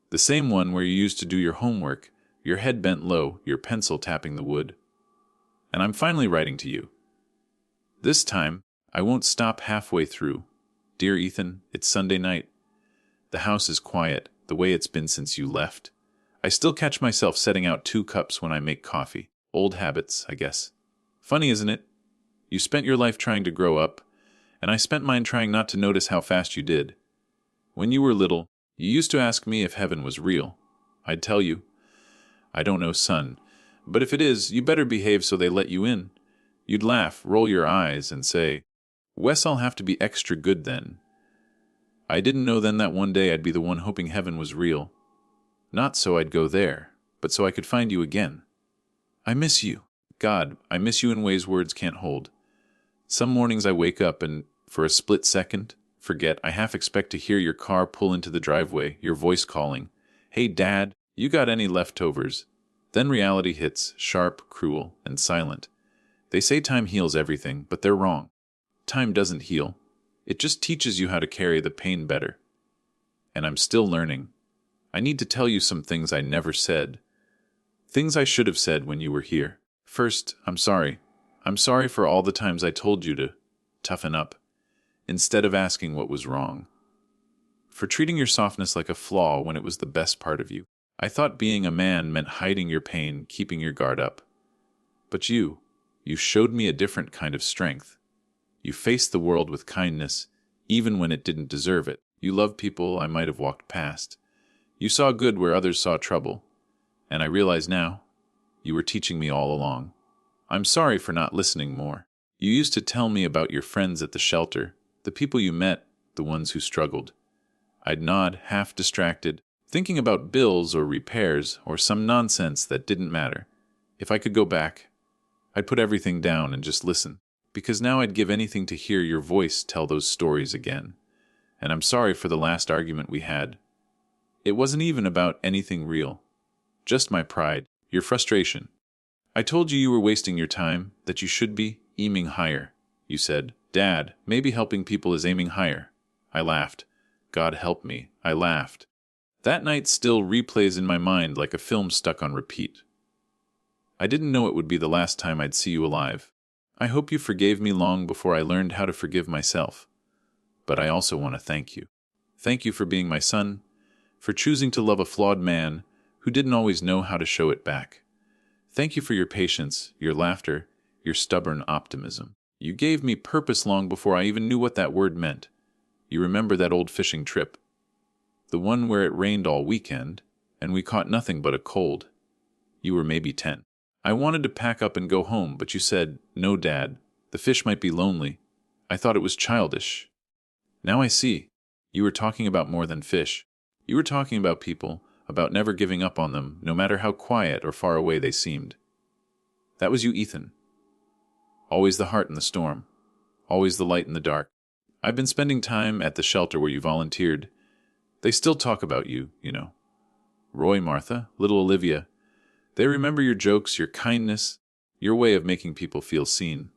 The same one where you used to do your homework, your head bent low, your pencil tapping the wood. And I'm finally writing to you. This time, I won't stop halfway through. Dear Ethan, it's Sunday night. The house is quiet, the way it's been since you left. I still catch myself setting out 2 cups when I make coffee. Old habits, I guess. Funny, isn't it? You spent your life trying to grow up, and I spent mine trying not to notice how fast you did. When you were little, you used to ask me if heaven was real. I'd tell you, "I don't know, son, but if it is, you better behave so they let you in." You'd laugh, roll your eyes, and say, "Wes, I'll have to be extra good then." I didn't know then that one day I'd be the one hoping heaven was real. Not so I'd go there, but so I could find you again. I miss you. God, I miss you in ways words can't hold. Some mornings I wake up and, for a split second, forget. I half expect to hear your car pull into the driveway, your voice calling, "Hey, Dad, you got any leftovers?" Then reality hits, sharp, cruel, and silent. They say time heals everything, but they're wrong. Time doesn't heal. It just teaches you how to carry the pain better. And I'm still learning. I need to tell you some things I never said. Things I should have said when you were here. First, I'm sorry. I'm sorry for all the times I told you to toughen up, instead of asking what was wrong. For treating your softness like a flaw when it was the best part of you. I thought being a man meant hiding your pain, keeping your guard up. But you showed me a different kind of strength. You faced the world with kindness, even when it didn't deserve it. You loved people I might have walked past. You saw good where others saw trouble. And I realize now, you were teaching me all along. I'm sorry for not listening more. You used to tell me about your friends at the shelter, the people you met, the ones who struggled. I'd nod, half distracted, thinking about bills or repairs or some nonsense that didn't matter. If I could go back, I'd put everything down and just listen, because now I'd give anything to hear your voice tell those stories again. And I'm sorry for the last argument we had. It wasn't even about anything real. Just my pride, your frustration. I told you you were wasting your time, that you should be aiming higher. You said, Dad, maybe helping people is aiming higher. I laughed. God help me, I laughed. That night still replays in my mind like a film stuck on repeat. I didn't know it would be the last time I'd see you alive. I hope you forgave me long before I learned how to forgive myself. But I also want to thank you. Thank you for being my son, for choosing to love a flawed man who didn't always know how to show it back. Thank you for your patience, your laughter, your stubborn optimism. You gave me purpose long before I even knew what that word meant. You remember that old fishing trip? The one where it rained all weekend, and we caught nothing but a cold. You were maybe 10. I wanted to pack up and go home, but you said, No, Dad, the fish might be lonely. I thought it was childish. Now I see. You were talking about more than fish. You were talking about people, about never giving up on them, no matter how quiet or far away they seemed. That was you, Ethan. Always the heart in the storm. Always the light in the dark. I've been spending time at the shelter where you volunteered. They still talk about you, you know. Roy, Martha, little Olivia. They remember your jokes, your kindness, your way of making people feel seen.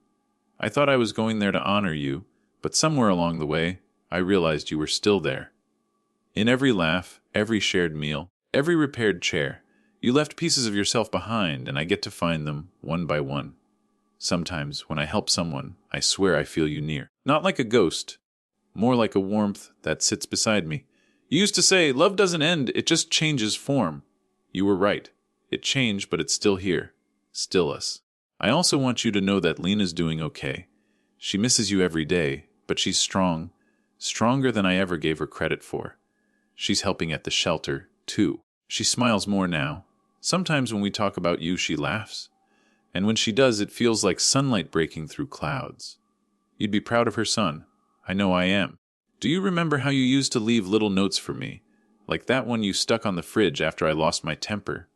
I thought I was going there to honor you, but somewhere along the way, I realized you were still there. In every laugh, every shared meal, every repaired chair, you left pieces of yourself behind, and I get to find them one by one. Sometimes, when I help someone, I swear I feel you near. Not like a ghost, more like a warmth that sits beside me. You used to say, love doesn't end, it just changes form. You were right. It changed, but it's still here. Still us. I also want you to know that Lena's doing okay. She misses you every day, but she's strong. Stronger than I ever gave her credit for. She's helping at the shelter, too. She smiles more now. Sometimes when we talk about you, she laughs. And when she does, it feels like sunlight breaking through clouds. You'd be proud of her son. I know I am. Do you remember how you used to leave little notes for me? Like that one you stuck on the fridge after I lost my temper.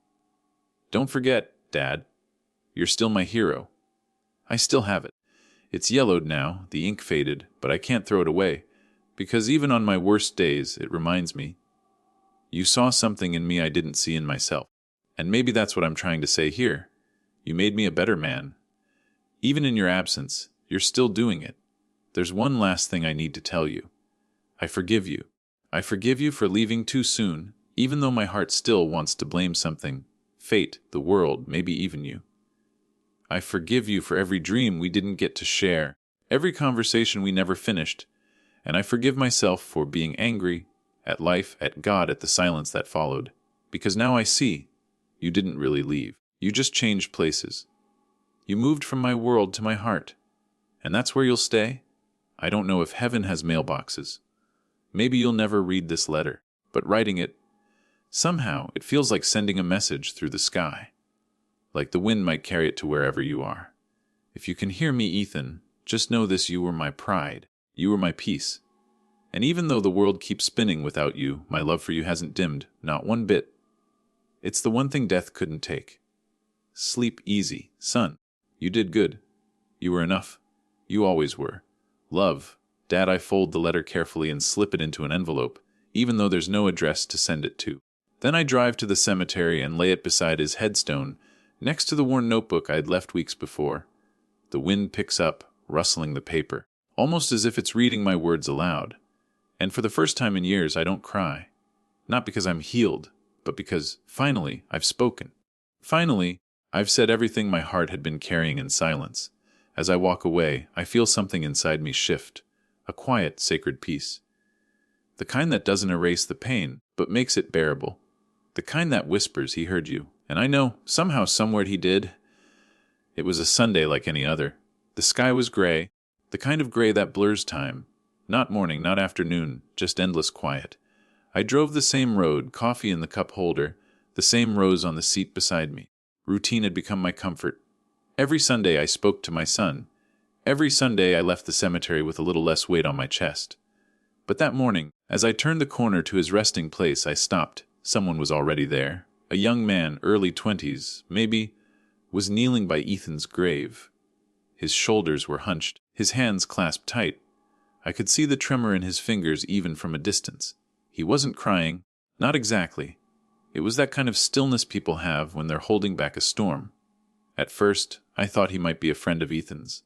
Don't forget, Dad. You're still my hero. I still have it. It's yellowed now, the ink faded, but I can't throw it away, because even on my worst days, it reminds me. You saw something in me I didn't see in myself. And maybe that's what I'm trying to say here. You made me a better man. Even in your absence, you're still doing it. There's one last thing I need to tell you. I forgive you. I forgive you for leaving too soon, even though my heart still wants to blame something. Fate, the world, maybe even you. I forgive you for every dream we didn't get to share, every conversation we never finished, and I forgive myself for being angry, at life, at God, at the silence that followed. Because now I see, you didn't really leave. You just changed places. You moved from my world to my heart. And that's where you'll stay? I don't know if heaven has mailboxes. Maybe you'll never read this letter, but writing it, somehow it feels like sending a message through the sky. Like the wind might carry it to wherever you are. If you can hear me, Ethan, just know this: you were my pride. You were my peace. And even though the world keeps spinning without you, my love for you hasn't dimmed, not one bit. It's the one thing death couldn't take. Sleep easy, son. You did good. You were enough. You always were. Love. Dad, I fold the letter carefully and slip it into an envelope, even though there's no address to send it to. Then I drive to the cemetery and lay it beside his headstone, next to the worn notebook I'd left weeks before. The wind picks up, rustling the paper, almost as if it's reading my words aloud. And for the first time in years, I don't cry. Not because I'm healed, but because, finally, I've spoken. Finally, I've said everything my heart had been carrying in silence. As I walk away, I feel something inside me shift, a quiet, sacred peace. The kind that doesn't erase the pain, but makes it bearable. The kind that whispers he heard you. And I know, somehow, somewhere he did. It was a Sunday like any other. The sky was gray, the kind of gray that blurs time. Not morning, not afternoon, just endless quiet. I drove the same road, coffee in the cup holder, the same rose on the seat beside me. Routine had become my comfort. Every Sunday I spoke to my son. Every Sunday I left the cemetery with a little less weight on my chest. But that morning, as I turned the corner to his resting place, I stopped. Someone was already there. A young man, early 20s, maybe, was kneeling by Ethan's grave. His shoulders were hunched, his hands clasped tight. I could see the tremor in his fingers even from a distance. He wasn't crying, not exactly. It was that kind of stillness people have when they're holding back a storm. At first, I thought he might be a friend of Ethan's.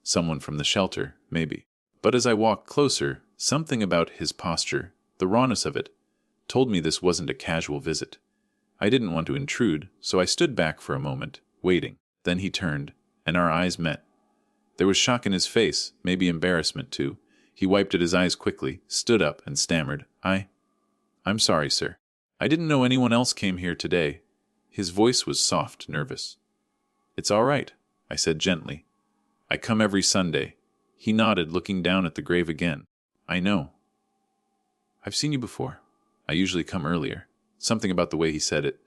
Someone from the shelter, maybe. But as I walked closer, something about his posture, the rawness of it, told me this wasn't a casual visit. I didn't want to intrude, so I stood back for a moment, waiting. Then he turned, and our eyes met. There was shock in his face, maybe embarrassment too. He wiped at his eyes quickly, stood up, and stammered, I'm sorry, sir. I didn't know anyone else came here today." His voice was soft, nervous. "It's all right," I said gently. "I come every Sunday." He nodded, looking down at the grave again. "I know. I've seen you before. I usually come earlier." Something about the way he said it,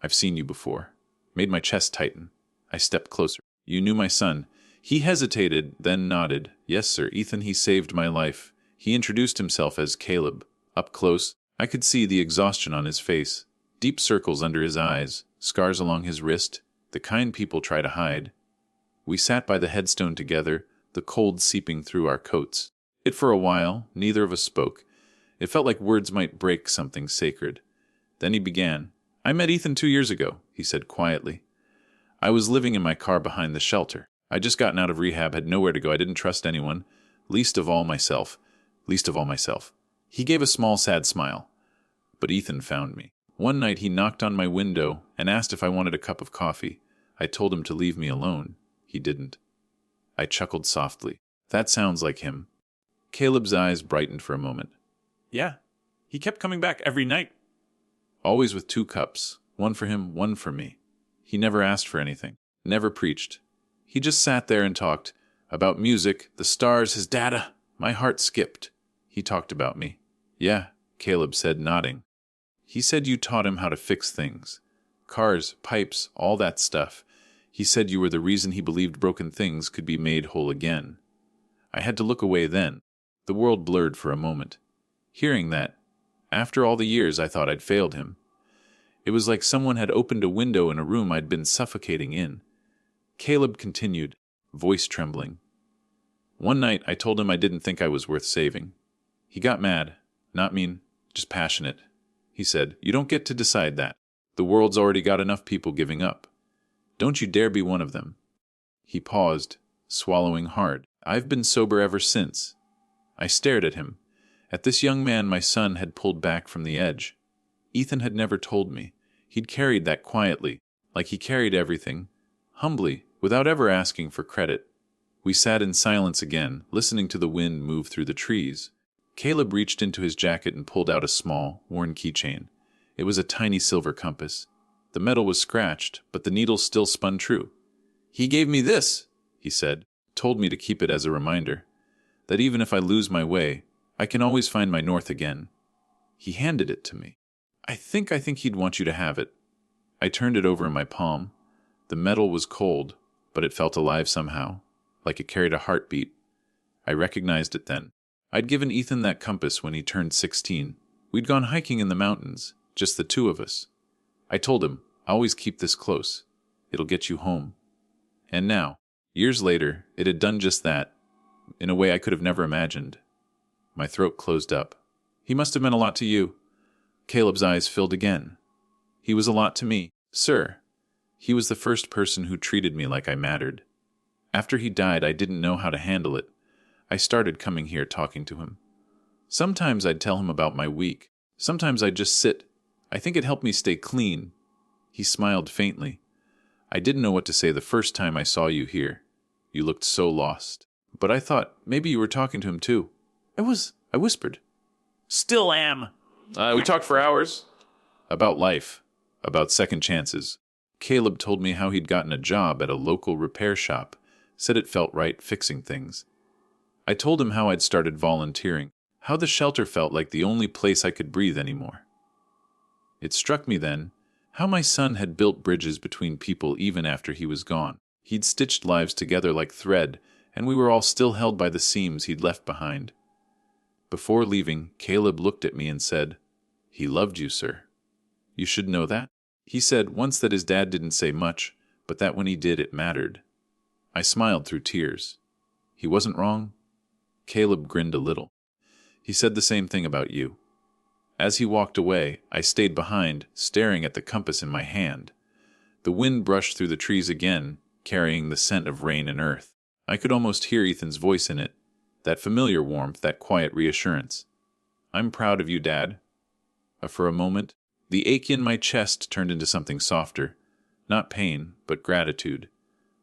"I've seen you before," made my chest tighten. I stepped closer. "You knew my son." He hesitated, then nodded. "Yes, sir, Ethan, he saved my life." He introduced himself as Caleb. Up close, I could see the exhaustion on his face, deep circles under his eyes, scars along his wrist, the kind people try to hide. We sat by the headstone together, the cold seeping through our coats. For a while, neither of us spoke. It felt like words might break something sacred. Then he began. "I met Ethan 2 years ago," he said quietly. "I was living in my car behind the shelter. I'd just gotten out of rehab, had nowhere to go. I didn't trust anyone, least of all myself. He gave a small, sad smile. But Ethan found me. One night he knocked on my window and asked if I wanted a cup of coffee. I told him to leave me alone. He didn't." I chuckled softly. "That sounds like him." Caleb's eyes brightened for a moment. Yeah, he kept coming back every night. Always with 2 cups, one for him, one for me. He never asked for anything, never preached. He just sat there and talked about music, the stars, his data. My heart skipped. He talked about me. "Yeah," Caleb said, nodding. "He said you taught him how to fix things. Cars, pipes, all that stuff. He said you were the reason he believed broken things could be made whole again." I had to look away then. The world blurred for a moment. Hearing that, after all the years I thought I'd failed him. It was like someone had opened a window in a room I'd been suffocating in. Caleb continued, voice trembling. "One night I told him I didn't think I was worth saving. He got mad. Not mean, just passionate. He said, 'You don't get to decide that. The world's already got enough people giving up. Don't you dare be one of them.'" He paused, swallowing hard. I've been sober ever since. I stared at him. At this young man my son had pulled back from the edge. Ethan had never told me. He'd carried that quietly, like he carried everything, humbly, without ever asking for credit. We sat in silence again, listening to the wind move through the trees. Caleb reached into his jacket and pulled out a small, worn keychain. It was a tiny silver compass. The metal was scratched, but the needle still spun true. "He gave me this," he said, told me to keep it as a reminder, that even if I lose my way, I can always find my north again. He handed it to me. I think he'd want you to have it." I turned it over in my palm. The metal was cold, but it felt alive somehow, like it carried a heartbeat. I recognized it then. I'd given Ethan that compass when he turned 16. We'd gone hiking in the mountains, just the 2 of us. I told him, "Always keep this close. It'll get you home." And now, years later, it had done just that, in a way I could have never imagined. My throat closed up. "He must have meant a lot to you." Caleb's eyes filled again. "He was a lot to me, sir. He was the first person who treated me like I mattered. After he died, I didn't know how to handle it. I started coming here talking to him. Sometimes I'd tell him about my week. Sometimes I'd just sit. I think it helped me stay clean." He smiled faintly. "I didn't know what to say the first time I saw you here. You looked so lost. But I thought maybe you were talking to him too." I whispered. Still am. We talked for hours. About life. About second chances. Caleb told me how he'd gotten a job at a local repair shop. Said it felt right fixing things. I told him how I'd started volunteering, how the shelter felt like the only place I could breathe anymore. It struck me then how my son had built bridges between people even after he was gone. He'd stitched lives together like thread, and we were all still held by the seams he'd left behind. Before leaving, Caleb looked at me and said, "He loved you, sir. You should know that." He said once that his dad didn't say much, but that when he did, it mattered. I smiled through tears. He wasn't wrong. Caleb grinned a little. He said the same thing about you. As he walked away, I stayed behind, staring at the compass in my hand. The wind brushed through the trees again, carrying the scent of rain and earth. I could almost hear Ethan's voice in it, that familiar warmth, that quiet reassurance. "I'm proud of you, Dad." For a moment, the ache in my chest turned into something softer. Not pain, but gratitude.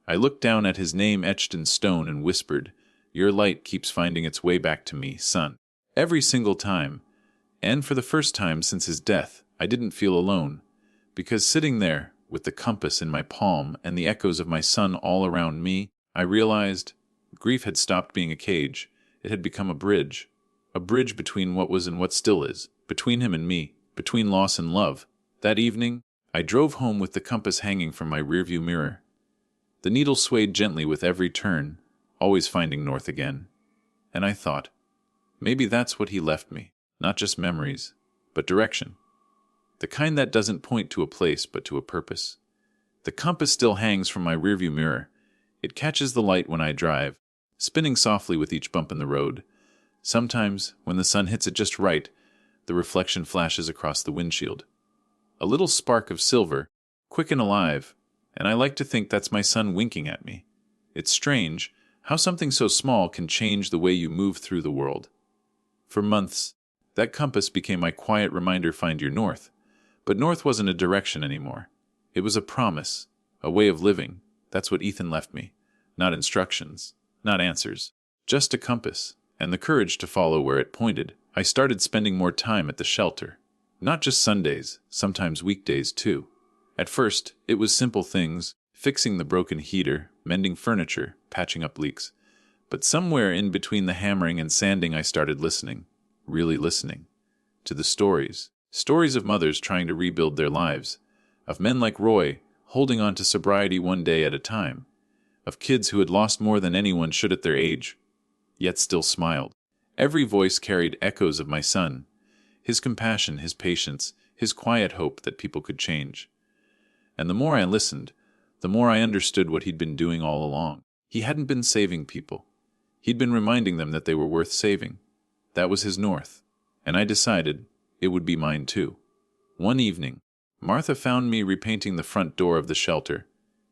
I looked down at his name etched in stone and whispered, "Your light keeps finding its way back to me, son." Every single time, and for the first time since his death, I didn't feel alone, because sitting there, with the compass in my palm and the echoes of my son all around me, I realized grief had stopped being a cage. It had become a bridge between what was and what still is, between him and me, between loss and love. That evening, I drove home with the compass hanging from my rearview mirror. The needle swayed gently with every turn, always finding north again. And I thought, maybe that's what he left me, not just memories, but direction. The kind that doesn't point to a place, but to a purpose. The compass still hangs from my rearview mirror. It catches the light when I drive, spinning softly with each bump in the road. Sometimes, when the sun hits it just right, the reflection flashes across the windshield. A little spark of silver, quick and alive, and I like to think that's my son winking at me. It's strange how something so small can change the way you move through the world. For months, that compass became my quiet reminder: find your north. But north wasn't a direction anymore. It was a promise, a way of living. That's what Ethan left me. Not instructions, not answers, just a compass, and the courage to follow where it pointed. I started spending more time at the shelter. Not just Sundays, sometimes weekdays too. At first, it was simple things, fixing the broken heater, mending furniture, patching up leaks. But somewhere in between the hammering and sanding, I started listening, really listening, to the stories. Stories of mothers trying to rebuild their lives, of men like Roy holding on to sobriety one day at a time, of kids who had lost more than anyone should at their age, yet still smiled. Every voice carried echoes of my son, his compassion, his patience, his quiet hope that people could change. And the more I listened, the more I understood what he'd been doing all along. He hadn't been saving people. He'd been reminding them that they were worth saving. That was his north, and I decided it would be mine too. One evening, Martha found me repainting the front door of the shelter.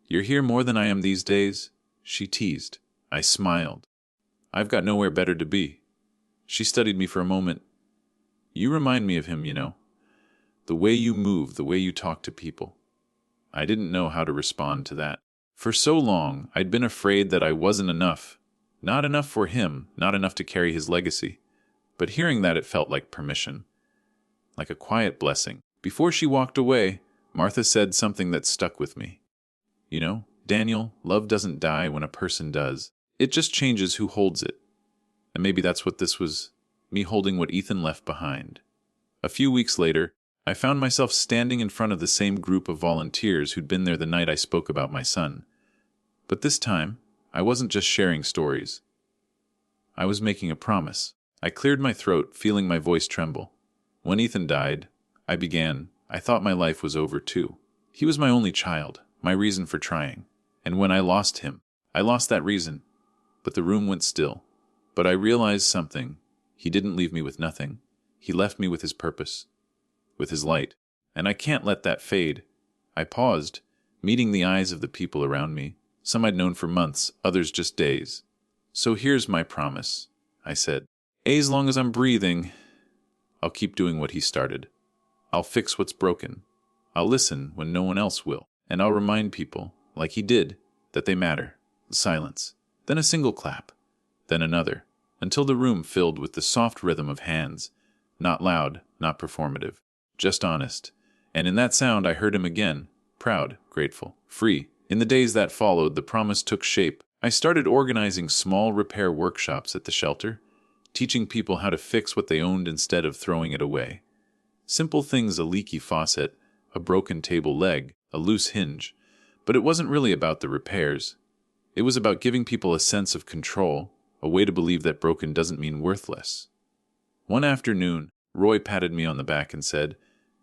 "You're here more than I am these days," she teased. I smiled. "I've got nowhere better to be." She studied me for a moment. "You remind me of him, you know. The way you move, the way you talk to people." I didn't know how to respond to that. For so long, I'd been afraid that I wasn't enough. Not enough for him, not enough to carry his legacy. But hearing that, it felt like permission. Like a quiet blessing. Before she walked away, Martha said something that stuck with me. "You know, Daniel, love doesn't die when a person does. It just changes who holds it." And maybe that's what this was, me holding what Ethan left behind. A few weeks later, I found myself standing in front of the same group of volunteers who'd been there the night I spoke about my son. But this time, I wasn't just sharing stories. I was making a promise. I cleared my throat, feeling my voice tremble. When Ethan died, I thought my life was over too. He was my only child, my reason for trying. And when I lost him, I lost that reason. But the room went still. But I realized something. He didn't leave me with nothing. He left me with his purpose, with his light. And I can't let that fade. I paused, meeting the eyes of the people around me. Some I'd known for months, others just days. "So here's my promise," I said. "As long as I'm breathing, I'll keep doing what he started. I'll fix what's broken. I'll listen when no one else will. And I'll remind people, like he did, that they matter." Silence. Then a single clap. Then another. Until the room filled with the soft rhythm of hands. Not loud, not performative. Just honest. And in that sound I heard him again. Proud, grateful, free. In the days that followed, the promise took shape. I started organizing small repair workshops at the shelter. teaching people how to fix what they owned instead of throwing it away. Simple things: a leaky faucet, a broken table leg, a loose hinge. But it wasn't really about the repairs. It was about giving people a sense of control, a way to believe that broken doesn't mean worthless. One afternoon, Roy patted me on the back and said,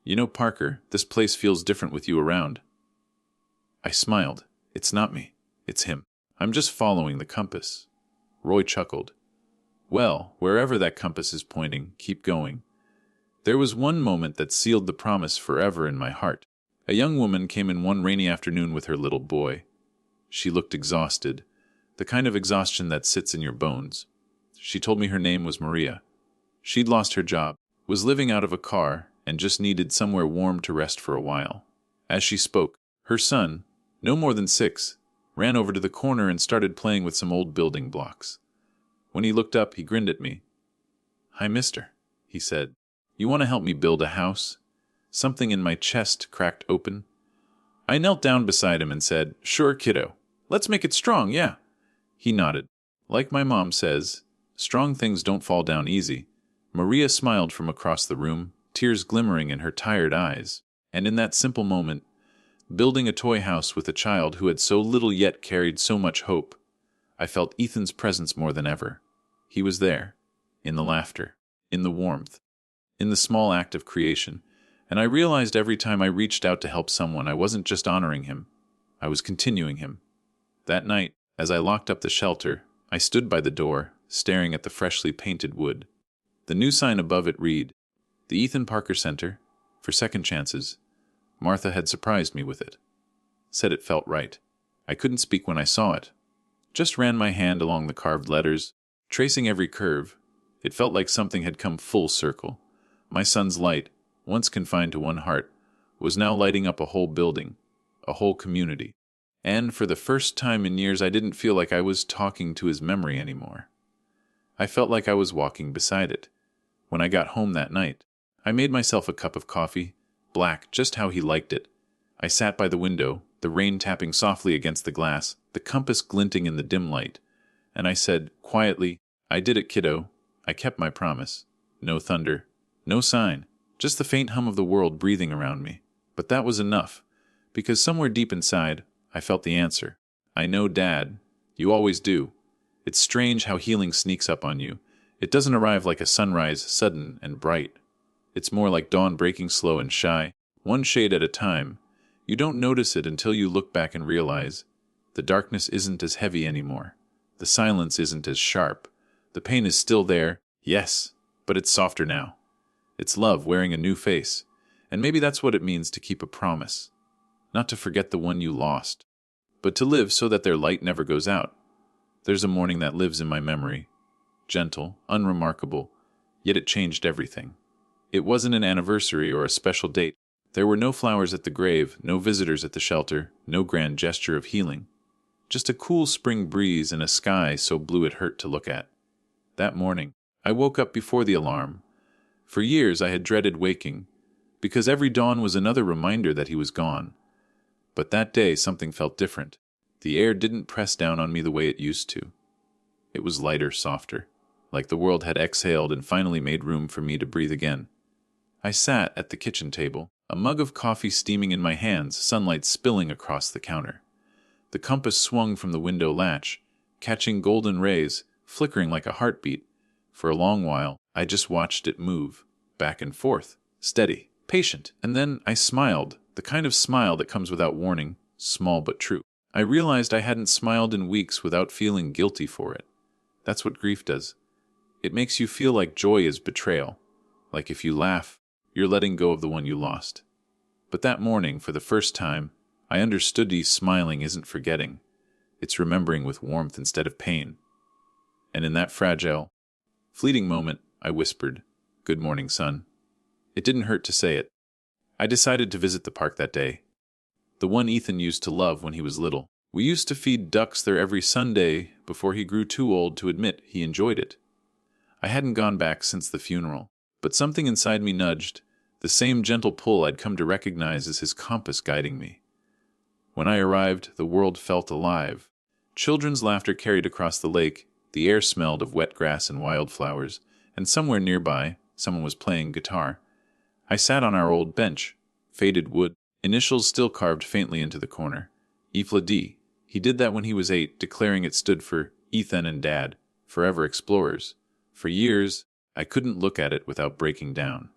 "You know, Parker, this place feels different with you around." I smiled. "It's not me. It's him. I'm just following the compass." Roy chuckled. "Well, wherever that compass is pointing, keep going." There was one moment that sealed the promise forever in my heart. A young woman came in one rainy afternoon with her little boy. She looked exhausted, the kind of exhaustion that sits in your bones. She told me her name was Maria. She'd lost her job, was living out of a car, and just needed somewhere warm to rest for a while. As she spoke, her son, no more than 6, ran over to the corner and started playing with some old building blocks. When he looked up, he grinned at me. "Hi, mister," he said. "You want to help me build a house?" Something in my chest cracked open. I knelt down beside him and said, "Sure, kiddo. Let's make it strong, yeah." He nodded. "Like my mom says, strong things don't fall down easy." Maria smiled from across the room, tears glimmering in her tired eyes. And in that simple moment, building a toy house with a child who had so little yet carried so much hope, I felt Ethan's presence more than ever. He was there, in the laughter, in the warmth, in the small act of creation, and I realized every time I reached out to help someone, I wasn't just honoring him, I was continuing him. That night, as I locked up the shelter, I stood by the door, staring at the freshly painted wood. The new sign above it read, "The Ethan Parker Center, for Second Chances." Martha had surprised me with it. Said it felt right. I couldn't speak when I saw it. Just ran my hand along the carved letters, tracing every curve. It felt like something had come full circle. My son's light, once confined to one heart, was now lighting up a whole building, a whole community. And for the first time in years, I didn't feel like I was talking to his memory anymore. I felt like I was walking beside it. When I got home that night, I made myself a cup of coffee, black, just how he liked it. I sat by the window, the rain tapping softly against the glass, the compass glinting in the dim light, and I said, quietly, "I did it, kiddo. I kept my promise." No thunder, no sign, just the faint hum of the world breathing around me. But that was enough, because somewhere deep inside, I felt the answer. "I know, Dad. You always do." It's strange how healing sneaks up on you. It doesn't arrive like a sunrise, sudden and bright. It's more like dawn breaking slow and shy, one shade at a time. You don't notice it until you look back and realize the darkness isn't as heavy anymore. The silence isn't as sharp. The pain is still there, yes, but it's softer now. It's love wearing a new face. And maybe that's what it means to keep a promise. Not to forget the one you lost, but to live so that their light never goes out. There's a morning that lives in my memory. Gentle, unremarkable, yet it changed everything. It wasn't an anniversary or a special date. There were no flowers at the grave, no visitors at the shelter, no grand gesture of healing. Just a cool spring breeze and a sky so blue it hurt to look at. That morning, I woke up before the alarm. For years I had dreaded waking, because every dawn was another reminder that he was gone. But that day something felt different. The air didn't press down on me the way it used to. It was lighter, softer, like the world had exhaled and finally made room for me to breathe again. I sat at the kitchen table, a mug of coffee steaming in my hands, sunlight spilling across the counter. The compass swung from the window latch, catching golden rays, flickering like a heartbeat. For a long while, I just watched it move, back and forth, steady, patient, and then I smiled, the kind of smile that comes without warning, small but true. I realized I hadn't smiled in weeks without feeling guilty for it. That's what grief does. It makes you feel like joy is betrayal, like if you laugh, you're letting go of the one you lost. But that morning, for the first time, I understood smiling isn't forgetting. It's remembering with warmth instead of pain. And in that fragile, fleeting moment, I whispered, "Good morning, son." It didn't hurt to say it. I decided to visit the park that day. The one Ethan used to love when he was little. We used to feed ducks there every Sunday before he grew too old to admit he enjoyed it. I hadn't gone back since the funeral, but something inside me nudged, the same gentle pull I'd come to recognize as his compass guiding me. When I arrived, the world felt alive. Children's laughter carried across the lake, The air smelled of wet grass and wildflowers, and somewhere nearby, someone was playing guitar. I sat on our old bench, faded wood, initials still carved faintly into the corner. Ifla D. He did that when he was 8, declaring it stood for Ethan and Dad, forever explorers. For years, I couldn't look at it without breaking down.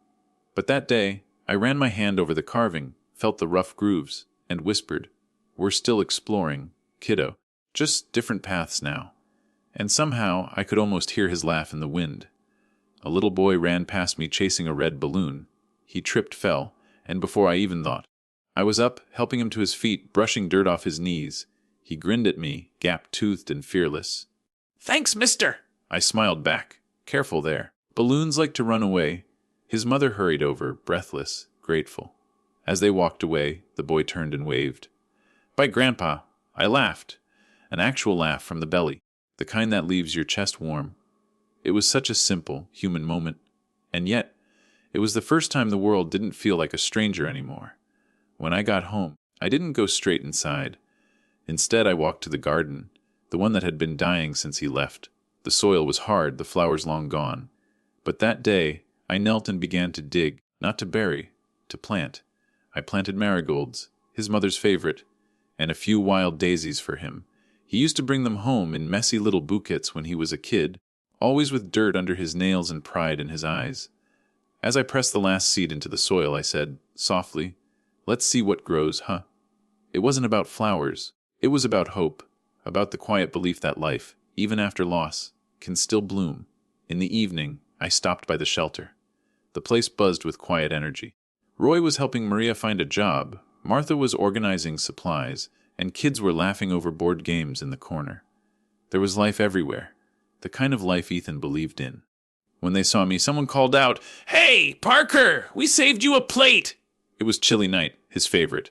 But that day, I ran my hand over the carving, felt the rough grooves, and whispered, "We're still exploring, kiddo. Just different paths now." And somehow, I could almost hear his laugh in the wind. A little boy ran past me chasing a red balloon. He tripped, fell, and before I even thought, I was up, helping him to his feet, brushing dirt off his knees. He grinned at me, gap-toothed and fearless. Thanks, mister. I smiled back. Careful there. Balloons like to run away. His mother hurried over, breathless, grateful. As they walked away, the boy turned and waved. Bye, Grandpa. I laughed. An actual laugh from the belly, the kind that leaves your chest warm. It was such a simple, human moment. And yet, it was the first time the world didn't feel like a stranger anymore. When I got home, I didn't go straight inside. Instead, I walked to the garden, the one that had been dying since he left. The soil was hard, the flowers long gone. But that day, I knelt and began to dig, not to bury, to plant. I planted marigolds, his mother's favorite, and a few wild daisies for him. He used to bring them home in messy little bouquets when he was a kid, always with dirt under his nails and pride in his eyes. As I pressed the last seed into the soil, I said, softly, "Let's see what grows, huh?" It wasn't about flowers. It was about hope, about the quiet belief that life, even after loss, can still bloom. In the evening, I stopped by the shelter. The place buzzed with quiet energy. Roy was helping Maria find a job, Martha was organizing supplies, and kids were laughing over board games in the corner. There was life everywhere, the kind of life Ethan believed in. When they saw me, someone called out, Hey, Parker, we saved you a plate. It was chilly night, his favorite.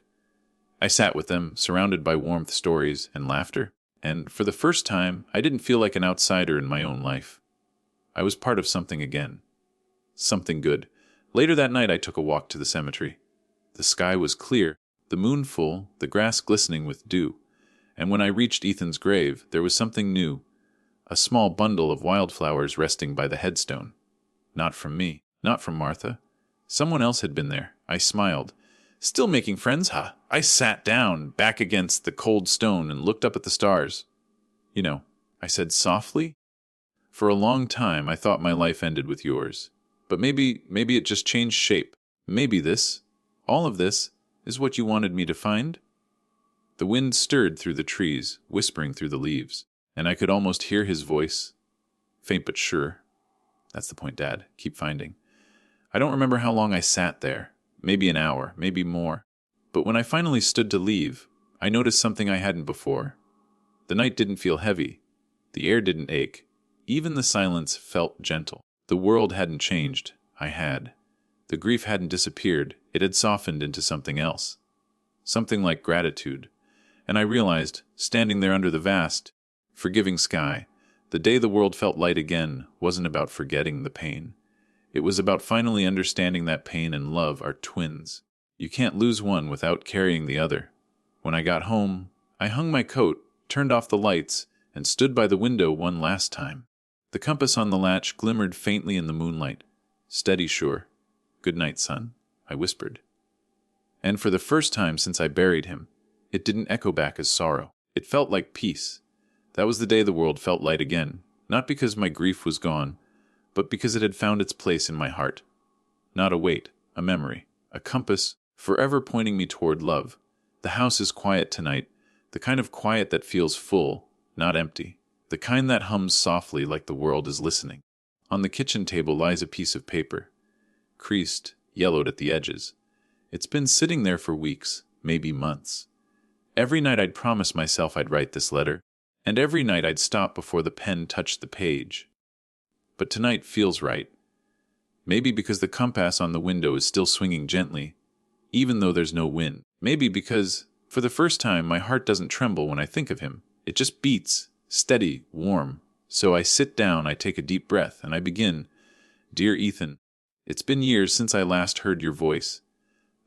I sat with them, surrounded by warmth, stories, and laughter, and for the first time, I didn't feel like an outsider in my own life. I was part of something again. Something good. Later that night, I took a walk to the cemetery. The sky was clear, the moon full, the grass glistening with dew. And when I reached Ethan's grave, there was something new. A small bundle of wildflowers resting by the headstone. Not from me, not from Martha. Someone else had been there. I smiled. Still making friends, huh? I sat down, back against the cold stone, and looked up at the stars. You know, I said softly. For a long time, I thought my life ended with yours. But maybe it just changed shape. Maybe this, all of this, is what you wanted me to find? The wind stirred through the trees, whispering through the leaves, and I could almost hear his voice. Faint but sure. That's the point, Dad. Keep finding. I don't remember how long I sat there. Maybe an hour, maybe more. But when I finally stood to leave, I noticed something I hadn't before. The night didn't feel heavy. The air didn't ache. Even the silence felt gentle. The world hadn't changed. I had. The grief hadn't disappeared. It had softened into something else. Something like gratitude. And I realized, standing there under the vast, forgiving sky, the day the world felt light again wasn't about forgetting the pain. It was about finally understanding that pain and love are twins. You can't lose one without carrying the other. When I got home, I hung my coat, turned off the lights, and stood by the window one last time. The compass on the latch glimmered faintly in the moonlight. Steady, sure. Good night, son, I whispered. And for the first time since I buried him, it didn't echo back as sorrow. It felt like peace. That was the day the world felt light again, not because my grief was gone, but because it had found its place in my heart. Not a weight, a memory, a compass, forever pointing me toward love. The house is quiet tonight, the kind of quiet that feels full, not empty, the kind that hums softly like the world is listening. On the kitchen table lies a piece of paper, creased, yellowed at the edges. It's been sitting there for weeks, maybe months. Every night I'd promise myself I'd write this letter, and every night I'd stop before the pen touched the page. But tonight feels right. Maybe because the compass on the window is still swinging gently, even though there's no wind. Maybe because, for the first time, my heart doesn't tremble when I think of him. It just beats, steady, warm. So I sit down, I take a deep breath, and I begin. Dear Ethan, it's been years since I last heard your voice,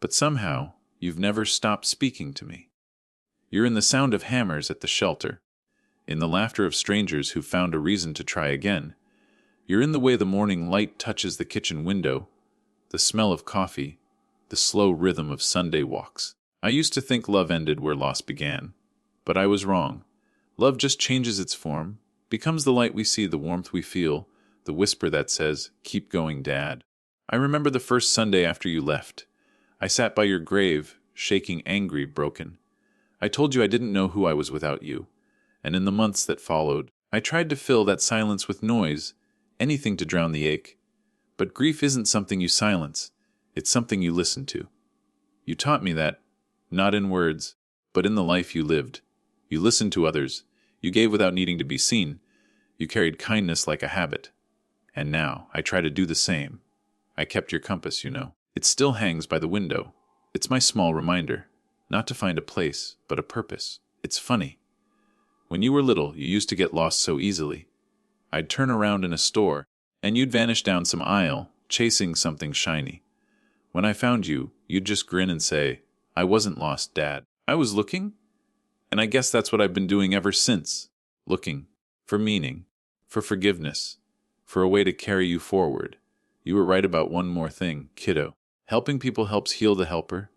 but somehow you've never stopped speaking to me. You're in the sound of hammers at the shelter, in the laughter of strangers who found a reason to try again. You're in the way the morning light touches the kitchen window, the smell of coffee, the slow rhythm of Sunday walks. I used to think love ended where loss began, but I was wrong. Love just changes its form, becomes the light we see, the warmth we feel, the whisper that says, "Keep going, Dad." I remember the first Sunday after you left. I sat by your grave, shaking, angry, broken. I told you I didn't know who I was without you, and in the months that followed, I tried to fill that silence with noise, anything to drown the ache. But grief isn't something you silence, it's something you listen to. You taught me that, not in words, but in the life you lived. You listened to others, you gave without needing to be seen, you carried kindness like a habit. And now, I try to do the same. I kept your compass, you know. It still hangs by the window. It's my small reminder, not to find a place, but a purpose. It's funny. When you were little, you used to get lost so easily. I'd turn around in a store, and you'd vanish down some aisle, chasing something shiny. When I found you, you'd just grin and say, "I wasn't lost, Dad. I was looking." And I guess that's what I've been doing ever since. Looking. For meaning. For forgiveness. For a way to carry you forward. You were right about one more thing, kiddo. Helping people helps heal the helper.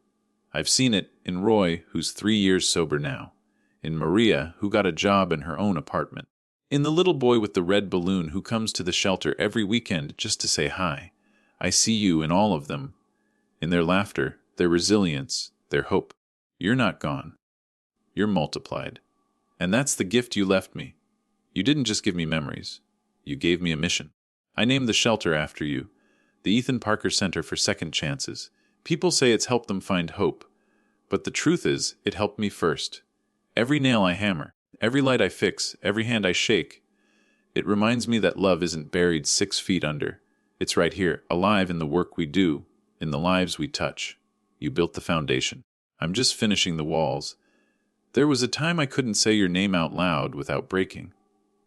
I've seen it in Roy, who's 3 years sober now. In Maria, who got a job in her own apartment. In the little boy with the red balloon who comes to the shelter every weekend just to say hi. I see you in all of them. In their laughter, their resilience, their hope. You're not gone. You're multiplied. And that's the gift you left me. You didn't just give me memories. You gave me a mission. I named the shelter after you, the Ethan Parker Center for Second Chances. People say it's helped them find hope. But the truth is, it helped me first. Every nail I hammer, every light I fix, every hand I shake, it reminds me that love isn't buried 6 feet under. It's right here, alive in the work we do, in the lives we touch. You built the foundation. I'm just finishing the walls. There was a time I couldn't say your name out loud without breaking.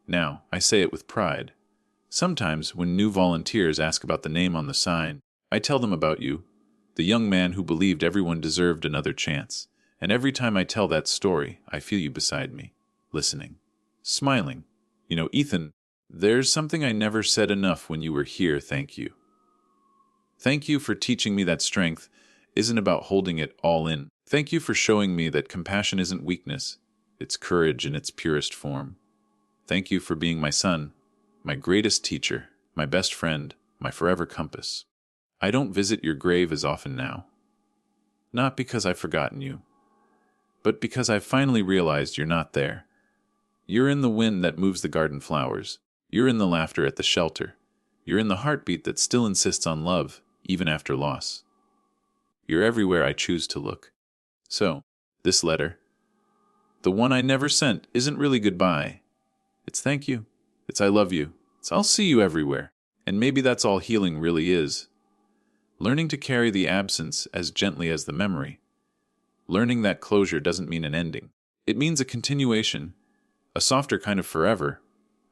Now, I say it with pride. Sometimes, when new volunteers ask about the name on the sign, I tell them about you, the young man who believed everyone deserved another chance. And every time I tell that story, I feel you beside me, listening, smiling. You know, Ethan, there's something I never said enough when you were here, thank you. Thank you for teaching me that strength isn't about holding it all in. Thank you for showing me that compassion isn't weakness, it's courage in its purest form. Thank you for being my son, my greatest teacher, my best friend, my forever compass. I don't visit your grave as often now. Not because I've forgotten you, but because I've finally realized you're not there. You're in the wind that moves the garden flowers. You're in the laughter at the shelter. You're in the heartbeat that still insists on love, even after loss. You're everywhere I choose to look. So, this letter, the one I never sent, isn't really goodbye. It's thank you. It's I love you. It's I'll see you everywhere. And maybe that's all healing really is. Learning to carry the absence as gently as the memory. Learning that closure doesn't mean an ending. It means a continuation, a softer kind of forever.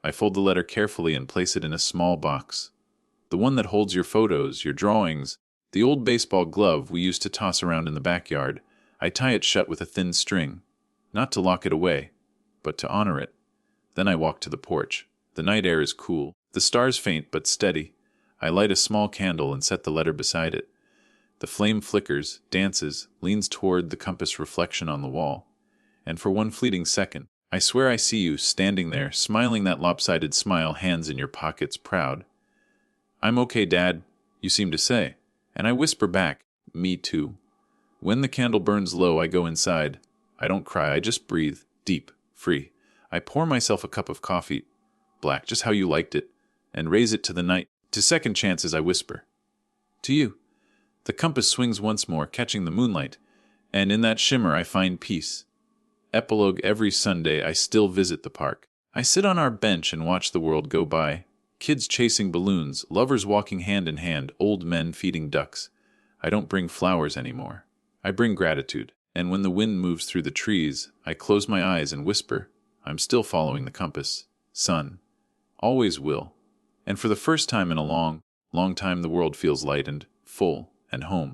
I fold the letter carefully and place it in a small box. The one that holds your photos, your drawings, the old baseball glove we used to toss around in the backyard. I tie it shut with a thin string, not to lock it away, but to honor it. Then I walk to the porch. The night air is cool, the stars faint but steady. I light a small candle and set the letter beside it. The flame flickers, dances, leans toward the compass reflection on the wall. And for one fleeting second, I swear I see you standing there, smiling that lopsided smile, hands in your pockets, proud. "I'm okay, Dad," you seem to say. And I whisper back, "Me too." When the candle burns low, I go inside. I don't cry, I just breathe, deep, free. I pour myself a cup of coffee, black, just how you liked it, and raise it to the night. To second chances, I whisper. To you. The compass swings once more, catching the moonlight, and in that shimmer I find peace. Epilogue: every Sunday I still visit the park. I sit on our bench and watch the world go by. Kids chasing balloons, lovers walking hand in hand, old men feeding ducks. I don't bring flowers anymore. I bring gratitude, and when the wind moves through the trees, I close my eyes and whisper, I'm still following the compass. Son. Always will. And for the first time in a long, long time, the world feels light and full and home.